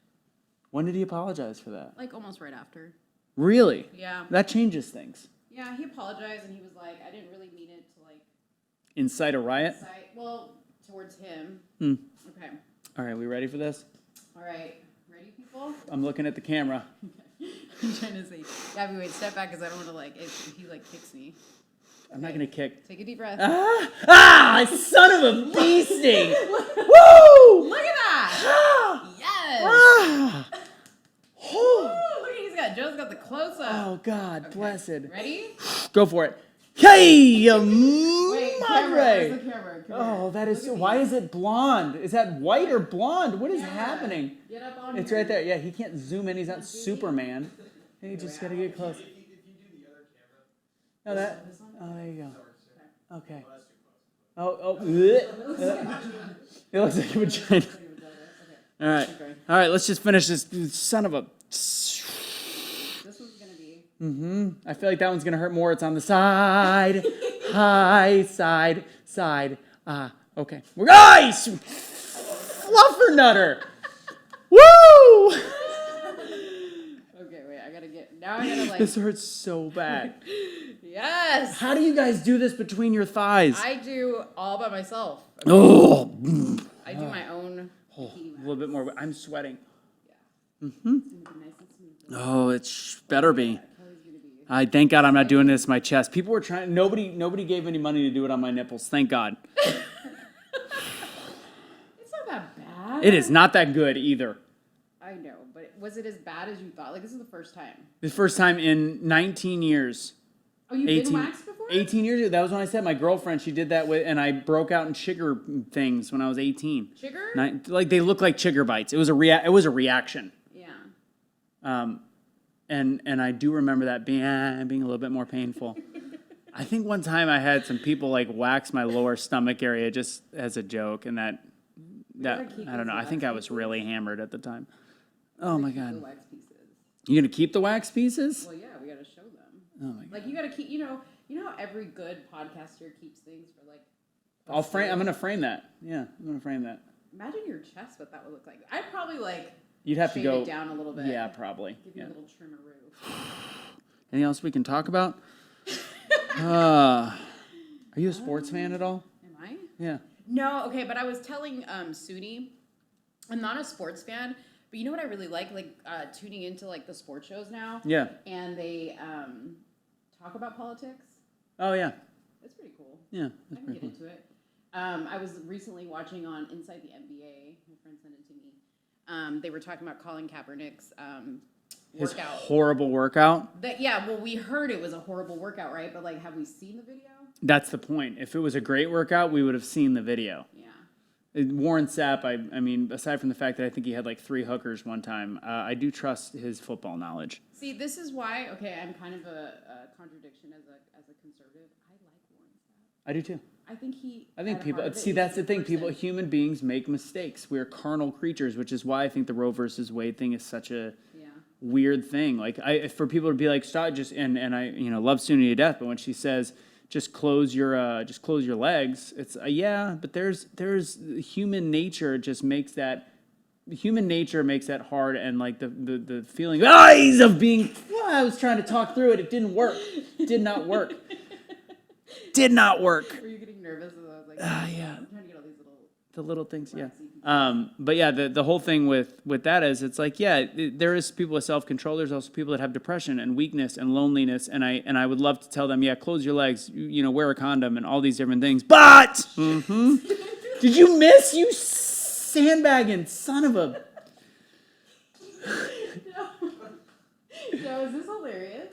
S1: When did he apologize for that?
S2: Like almost right after.
S1: Really?
S2: Yeah.
S1: That changes things.
S2: Yeah, he apologized and he was like, I didn't really mean it to like
S1: Incite a riot?
S2: well, towards him. Okay.
S1: All right, we ready for this?
S2: All right. Ready, people?
S1: I'm looking at the camera.
S2: I'm trying to say, Gabby, wait, step back because I don't want to like, if he like kicks me.
S1: I'm not gonna kick.
S2: Take a deep breath.
S1: Son of a bee sting! Woo!
S2: Look at that!
S1: Ah!
S2: Yes!
S1: Ah!
S2: Ooh, look at Joe's got the close up.
S1: Oh God, blessed.
S2: Ready?
S1: Go for it. Hey,
S2: Wait, camera, where's the
S1: madre!
S2: camera? Come
S1: Oh,
S2: here.
S1: that is
S2: Look
S1: so.
S2: at
S1: Why
S2: me.
S1: is it blonde? Is that white or blonde? What is
S2: Yeah.
S1: happening?
S2: Get up on
S1: It's
S2: here.
S1: right there. Yeah, he can't zoom in. He's not Superman. You just gotta get close.
S3: If you do the other camera,
S1: Oh, that.
S2: This one?
S1: Oh, there you go. Okay.
S3: oh, that's too close.
S1: It looks like a vagina. All right.
S2: Okay.
S1: All right, let's just finish this son of a.
S2: This one's gonna be.
S1: I feel like that one's going to hurt more. It's on the side. High, side, side. Okay. We're guys! Fluffer nutter! Woo!
S2: Okay, wait, I gotta get. Now I gotta like.
S1: This hurts so bad.
S2: Yes!
S1: How do you guys do this between your thighs?
S2: I do all by myself.
S1: Oh,
S2: I do my own.
S1: a little bit more. I'm sweating.
S2: It's gonna be nice and smooth.
S1: Oh, it better be.
S2: Kelly's gonna be.
S1: I thank God I'm not doing this to my chest. People were trying. Nobody gave any money to do it on my nipples. Thank God.
S2: It's not that bad.
S1: It is not that good either.
S2: I know, but was it as bad as you thought? Like this is the first time.
S1: The first time in 19 years.
S2: Oh, you've
S1: 18,
S2: been waxed before?
S1: 18 years ago. That was when I said my girlfriend, she did that with, and I broke out in chigger things when I was 18.
S2: Chigger?
S1: Like they look like chigger bites. It was a reaction.
S2: Yeah.
S1: And I do remember that being a little bit more painful. I think one time I had some people like wax my lower stomach area just as a joke, and that
S2: keep
S1: I don't know.
S2: these
S1: I think
S2: wax
S1: I was
S2: pieces?
S1: really hammered at the time. Oh my
S2: The
S1: God!
S2: wax pieces.
S1: You gonna keep the wax pieces?
S2: Well, yeah, we gotta show them.
S1: Oh my God!
S2: Like you gotta keep. You know how every good podcaster keeps things for like.
S1: I'll frame. I'm gonna frame that. Yeah, I'm gonna frame that.
S2: Imagine your chest, what that would look like. I'd probably like.
S1: You'd have to
S2: shave
S1: go
S2: it down a little bit.
S1: Yeah, probably.
S2: Give you
S1: Yeah.
S2: a little trimmeroo.
S1: Anything else we can talk about? Are you a sports fan at all?
S2: Am I?
S1: Yeah.
S2: No, okay, but I was telling Suni, I'm not a sports fan, but you know what I really like tuning into like the sports shows now.
S1: Yeah.
S2: And they talk about politics.
S1: Oh yeah.
S2: It's pretty cool.
S1: Yeah.
S2: I
S1: That's
S2: can
S1: pretty
S2: get
S1: cool.
S2: into it. I was recently watching on Inside the NBA. My friend sent it to me. They were talking about Colin Kaepernick's
S1: His
S2: workout.
S1: horrible workout.
S2: Yeah, well, we heard it was a horrible workout, right? But like, have we seen the video?
S1: That's the point. If it was a great workout, we would have seen the video.
S2: Yeah.
S1: Warren Sapp, I mean, aside from the fact that I think he had like 3 hookers one time, I do trust his football knowledge.
S2: See, this is why. Okay, I'm kind of a contradiction as a conservative. I like Warren Sapp.
S1: I do too.
S2: I think
S1: I think
S2: at
S1: people
S2: heart of it,
S1: see
S2: he's
S1: that's
S2: a
S1: the thing.
S2: good
S1: People,
S2: person.
S1: human beings make mistakes. We're carnal creatures, which is why I think the Roe versus Wade thing is such a
S2: Yeah.
S1: weird thing. Like for people to be like, stop, just and I love Suni to death, but when she says just close your legs, it's yeah, but there's human nature just makes that hard, and like the feeling of being. I was trying to talk through it. It didn't work. Did not work. Did not work.
S2: Were you getting nervous? As I was like,
S1: Yeah.
S2: I'm trying to get all these little.
S1: The little things, yeah.
S2: waxy
S1: But yeah, the whole thing with that is it's like, yeah, there is people with self-control. There's also people that have depression and weakness and loneliness. And I would love to tell them, yeah, close your legs, wear a condom and all these different things. But did you miss, you sandbagging son of a
S2: Joe, is this hilarious?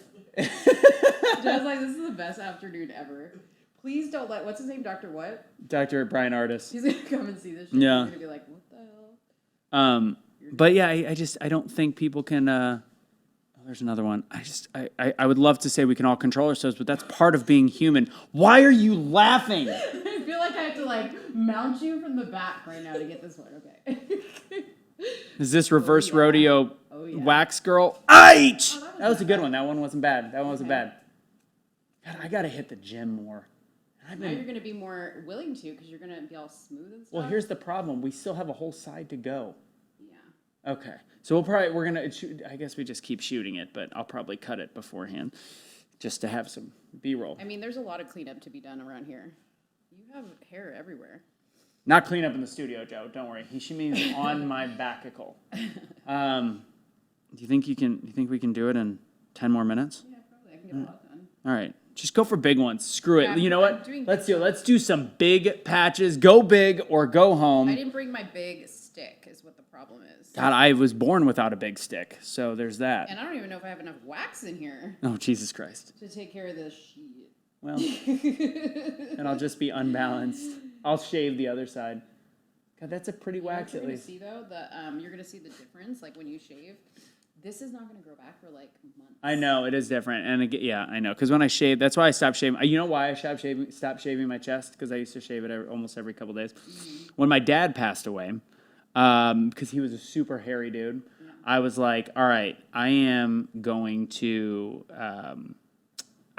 S2: Joe's like, this is the best afternoon ever. Please don't let, what's his name, Dr. what?
S1: Dr. Brian Artis.
S2: He's going to come and see this shit.
S1: Yeah.
S2: He's going to be like, what the hell?
S1: But yeah, I don't think people can, oh, there's another one. I would love to say we can all control ourselves, but that's part of being human. Why are you laughing?
S2: I feel like I have to like mount you from the back right now to get this one. Okay.
S1: Is this reverse rodeo
S2: yeah.
S1: wax girl? Aich! That was a good one. That one wasn't bad. That one wasn't bad. God, I gotta hit the gym more.
S2: Now you're going to be more willing to because you're going to be all smooth and stuff.
S1: Well, here's the problem. We still have a whole side to go.
S2: Yeah.
S1: Okay. So we're gonna, I guess we just keep shooting it, but I'll probably cut it beforehand just to have some B-roll.
S2: I mean, there's a lot of cleanup to be done around here. You have hair everywhere.
S1: Not clean up in the studio, Joe. Don't worry. She means on my backicle. Do you think we can do it in 10 more minutes?
S2: Yeah, probably. I can get a lot done.
S1: All right. Just go for big ones. Screw
S2: Yeah,
S1: it. You know
S2: I'm
S1: what?
S2: doing
S1: Let's do it. Let's do some big patches. Go big or go home.
S2: I didn't bring my big stick is what the problem is.
S1: God, I was born without a big stick, so there's that.
S2: And I don't even know if I have enough wax in here
S1: Oh, Jesus Christ.
S2: to take care of this shit.
S1: Well, and I'll just be unbalanced. I'll shave the other side. God, that's a pretty wax
S2: You're
S1: at
S2: gonna
S1: least.
S2: see though you're gonna see the difference like when you shave. This is not gonna grow back for like months.
S1: I know it is different, and again, yeah, I know. Because when I shave, that's why I stopped shaving. You know why I stopped shaving my chest? Because I used to shave it almost every couple days. Mm-hmm. When my dad passed away, because he was a super hairy dude, yeah. I was like, all right, I am going to,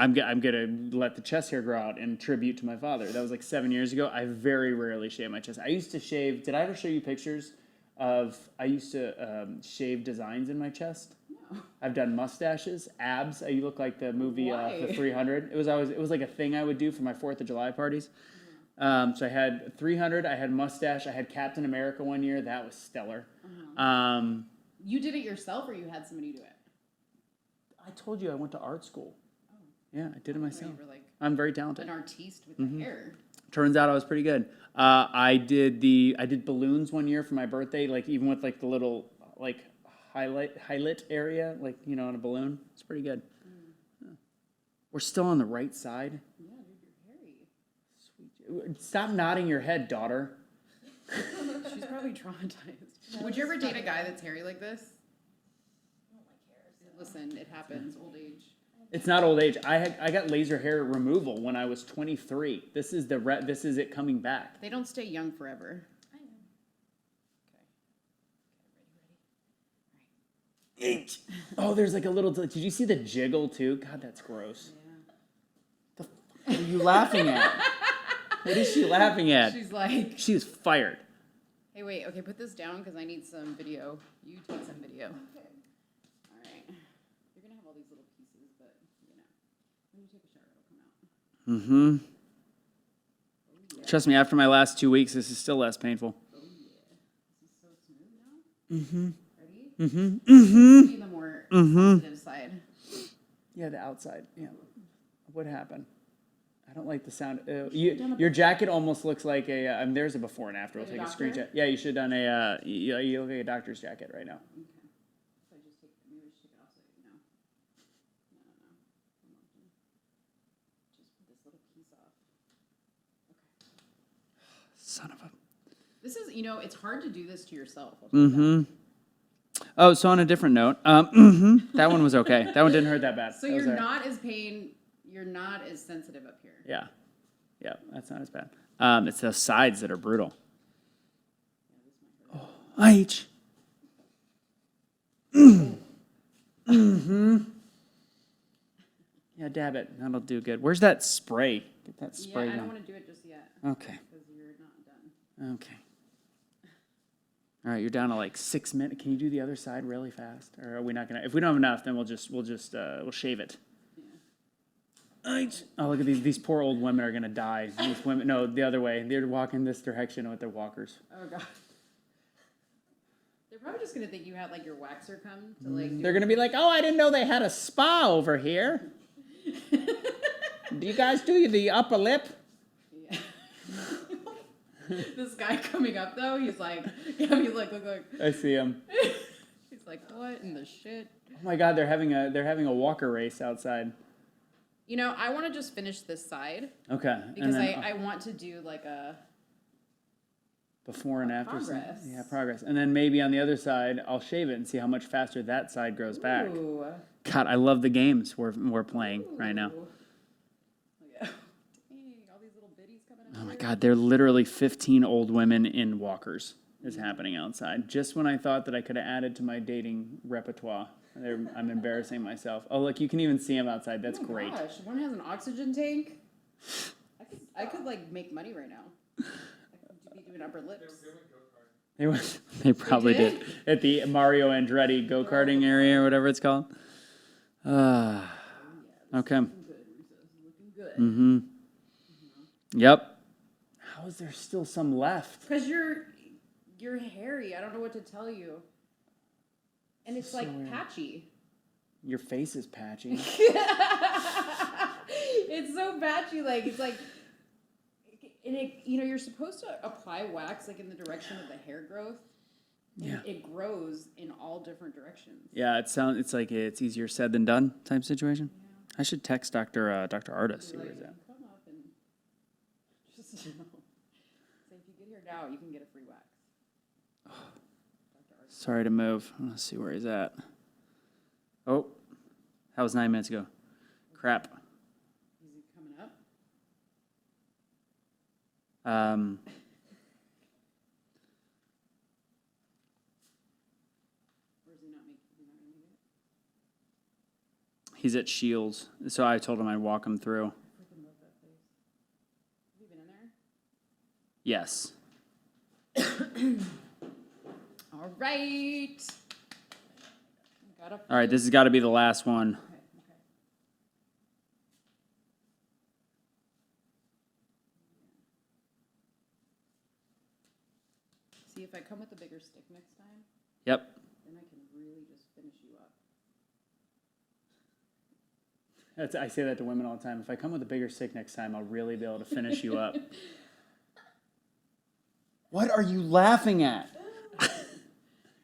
S1: I'm gonna let the chest hair grow out in tribute to my father. That was like 7 years ago. I very rarely shave my chest. I used to shave. Did I ever show you pictures of? I used to shave designs in my chest. No. I've done mustaches, abs. You look like the movie The 300. It was like a thing I would do for my 4th of July parties. So I had 300. I had mustache. I had Captain America one year. That was stellar.
S2: You did it yourself, or you had somebody do it?
S1: I told you I went to art school. Yeah, I did it myself.
S2: You were like
S1: I'm very talented.
S2: an artiste with the hair.
S1: Turns out I was pretty good. I did balloons one year for my birthday, like even with like the little like highlight area, like on a balloon. It's pretty good. Yeah. We're still on the right side.
S2: Yeah, dude, you're hairy.
S1: Sweet. Stop nodding your head, daughter.
S2: She's probably traumatized. Would you ever date a guy that's hairy like this?
S4: I don't like hair. So.
S2: Listen, it happens. Old age.
S1: It's not old age. I got laser hair removal when I was 23. This is it coming back.
S2: They don't stay young forever.
S4: I know.
S2: Okay. Ready?
S1: Oh, there's like a little. Did you see the jiggle too? God, that's gross.
S2: Yeah.
S1: What are you laughing at? What is she laughing at?
S2: She's like,
S1: She is fired.
S2: hey, wait, okay, put this down because I need some video. You take some video.
S4: Okay.
S2: All right. You're going to have all these little pieces, but, when you take a shower, it'll come out.
S1: Mm-hmm. Oh, yeah. Trust me, after my last 2 weeks, this is still less painful.
S2: Oh, yeah. This is so smooth now.
S1: Mm-hmm.
S2: Ready?
S1: Mm-hmm. Mm-hmm.
S2: Be the more sensitive side.
S1: Yeah, the outside. Yeah. What happened? I don't like the sound. Your jacket almost looks like a. There's a before and after. We'll
S2: Like a
S1: take a screenshot.
S2: doctor?
S1: Yeah, you should have done a. You look like a doctor's jacket right now.
S2: Okay. So I just maybe we should take it off so no. No. Just put this little piece off. Okay.
S1: Son of a.
S2: This is, it's hard to do this to yourself.
S1: Mm-hmm. Oh, so on a different note, that one was okay. That one didn't hurt that bad.
S2: So
S1: That was
S2: you're
S1: all right.
S2: you're not as sensitive up here.
S1: Yeah, that's not as bad. It's the sides that are brutal. Oh, H. Mm-hmm. Yeah, dab it. That'll do good. Where's that spray? Get that spray
S2: Yeah, I don't
S1: going.
S2: want to do it just yet.
S1: Okay.
S2: Because you're not done.
S1: Okay. All right, you're down to like 6 minutes. Can you do the other side really fast, or are we not gonna? If we don't have enough, then we'll shave it. Oh, look at these poor old women are gonna die. These women, no, the other way. They're walking this direction with their walkers.
S2: Oh god. They're probably just gonna think you had like your waxer come to like.
S1: They're gonna be like, "Oh, I didn't know they had a spa over here. Do you guys do the upper lip?"
S2: Yeah. This guy coming up though, he's like, look.
S1: I see him.
S2: He's like, what? what in the shit?
S1: Oh my God, they're having a walker race outside.
S2: You know, I want to just finish this side.
S1: Okay.
S2: Because
S1: and then,
S2: I want to do like a
S1: before and after.
S2: progress.
S1: Yeah, progress. And then maybe on the other side, I'll shave it and see how much faster that side grows back.
S2: Ooh.
S1: God, I love the games we're playing right now.
S2: Yeah. Dang, all these little biddies coming in.
S1: Oh my God, they're literally 15 old women in walkers is happening outside. Just when I thought that I could have added to my dating repertoire. I'm embarrassing myself. Oh, look, you can even see them outside. That's great.
S2: Gosh, one has an oxygen tank. I could like make money right now. I could be doing upper lips.
S1: They probably
S2: They
S1: did. At the Mario Andretti go-karting area or whatever it's called. Okay.
S2: Looking good.
S1: Mm-hmm. Yep. How is there still some left?
S2: Because you're hairy. I don't know what to tell you. And it's like patchy.
S1: Your face is patchy.
S2: It's so patchy. Like it's like, and it, you know, you're supposed to apply wax like in the direction of the hair growth.
S1: Yeah.
S2: It grows in all different directions.
S1: Yeah, it's like it's easier said than done type situation. Yeah. I should text Dr. Artis. See where he's at.
S2: Come up and just say if you get here now, you can get a free wax.
S1: Sorry to move. Let's see where he's at. Oh, that was 9 minutes ago. Crap.
S2: Is he coming up? Or is he not making it?
S1: He's at Shields, so I told him I'd walk him through.
S2: I freaking love that place. Have you been in there?
S1: Yes.
S2: All right.
S1: All right, this has got to be the last one.
S2: Okay. See, if I come with a bigger stick next time,
S1: Yep.
S2: then I can really just finish you up.
S1: I say that to women all the time. If I come with a bigger stick next time, I'll really be able to finish you up. What are you laughing at?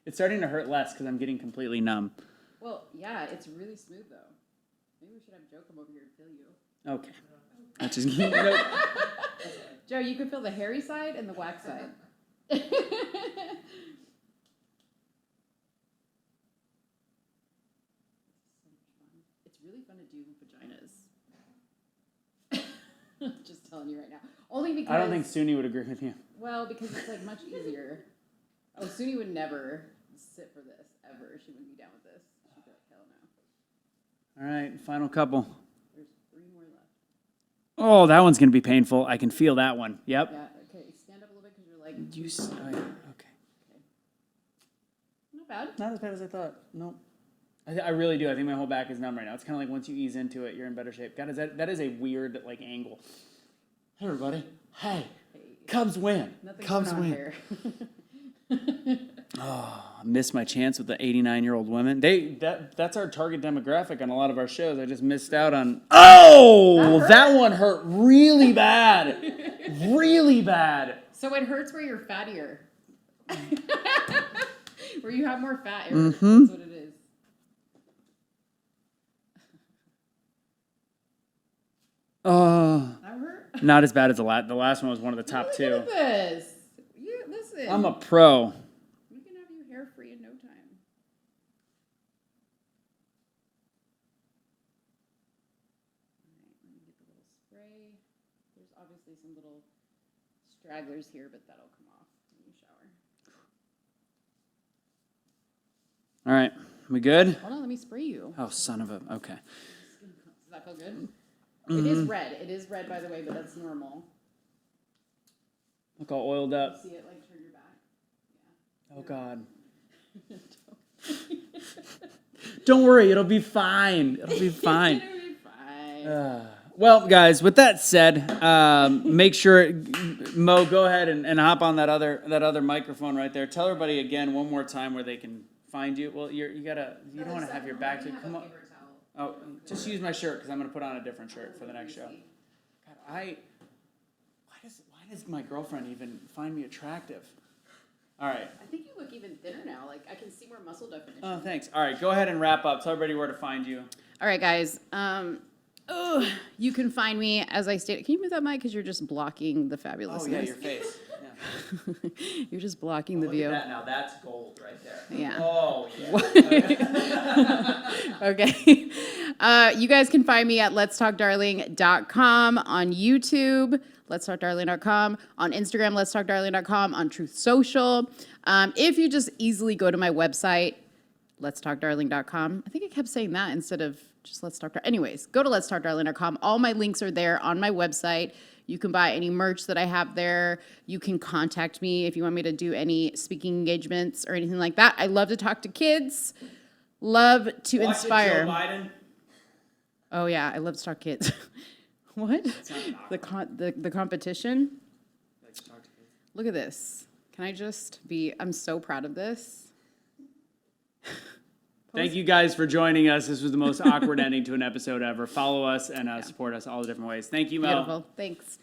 S1: It's starting to hurt less because I'm getting completely numb.
S2: Well, yeah, it's really smooth though. Maybe we should have Joe come over here and feel you.
S1: Okay. I just nope.
S2: Joe, you can feel the hairy side and the wax side. It's really fun to do vaginas. Just telling you right now. Only because
S1: I don't think Suni would agree with you.
S2: well, because it's like much easier. Oh, Suni would never sit for this ever. She wouldn't be down with this. She'd be like, hell no.
S1: All right, final couple.
S2: There's 3 more left.
S1: Oh, that one's going to be painful. I can feel that one. Yep.
S2: Yeah. Okay. Stand up a little bit because you're like
S1: Oh, yeah. Okay.
S2: not bad.
S1: Not as bad as I thought. Nope. I really do. I think my whole back is numb right now. It's kind of like once you ease into it, you're in better shape. God, that is a weird like angle. Hey, everybody. Hey. Cubs win.
S2: Nothing's
S1: Cubs
S2: going on
S1: win.
S2: here.
S1: Oh, I missed my chance with the 89-year-old women. That's our target demographic on a lot of our shows. I just missed out on. Oh, that one hurt really bad. Really bad.
S2: So it hurts where you're fattier. Where you have more fat. That's what it is.
S1: Oh,
S2: That hurt?
S1: not as bad as the last. The last one was one of the top
S2: Look
S1: two.
S2: at this. Listen.
S1: I'm a pro.
S2: We can have you hair free in no time. Alright, let me get the little spray. There's obviously some little stragglers here, but that'll come off when you shower.
S1: All right, we good?
S2: Hold on, let me spray you.
S1: Oh, son of a. Okay.
S2: Does that feel good? It is red. It is red, by the way, but that's normal.
S1: Look all oiled up.
S2: See it like turn your back.
S1: Oh God. Don't worry, it'll be fine. It'll be fine.
S2: It'll be fine.
S1: Well, guys, with that said, make sure Mo, go ahead and hop on that other microphone right there. Tell everybody again one more time where they can find you. Well, you don't want to have your back to come on. Oh, just use my shirt because I'm going to put on a different shirt for the next show. God, why does my girlfriend even find me attractive? All right.
S2: I think you look even thinner now. Like, I can see more muscle definition.
S1: Oh, thanks. All right, go ahead and wrap up. Tell everybody where to find you.
S2: All right, guys. You can find me, as I stated. Can you move that mic? Because you're just blocking the fabulousness.
S1: Oh, yeah, your face. Yeah.
S2: You're just blocking the
S1: Look
S2: view.
S1: at that now. That's gold right there.
S2: Yeah.
S1: Oh, yeah.
S2: Okay. You guys can find me at letstalkdarling.com, on YouTube, letstalkdarling.com, on Instagram, letstalkdarling.com, on Truth Social. If you just easily go to my website, letstalkdarling.com. I think I kept saying that instead of just Let's Talk Darling. Anyways, go to letstalkdarling.com. All my links are there on my website. You can buy any merch that I have there. You can contact me if you want me to do any speaking engagements or anything like that. I love to talk to kids. Love to
S1: Watch
S2: inspire.
S1: It, Joe Biden.
S2: Oh yeah, I love to talk kids. What? The competition?
S1: Like to talk to kids.
S2: Look at this. Can I just be? I'm so proud of this.
S1: Thank you guys for joining us. This was the most awkward ending to an episode ever. Follow us and support us all the different ways. Thank you, Mel.
S2: Beautiful. Thanks.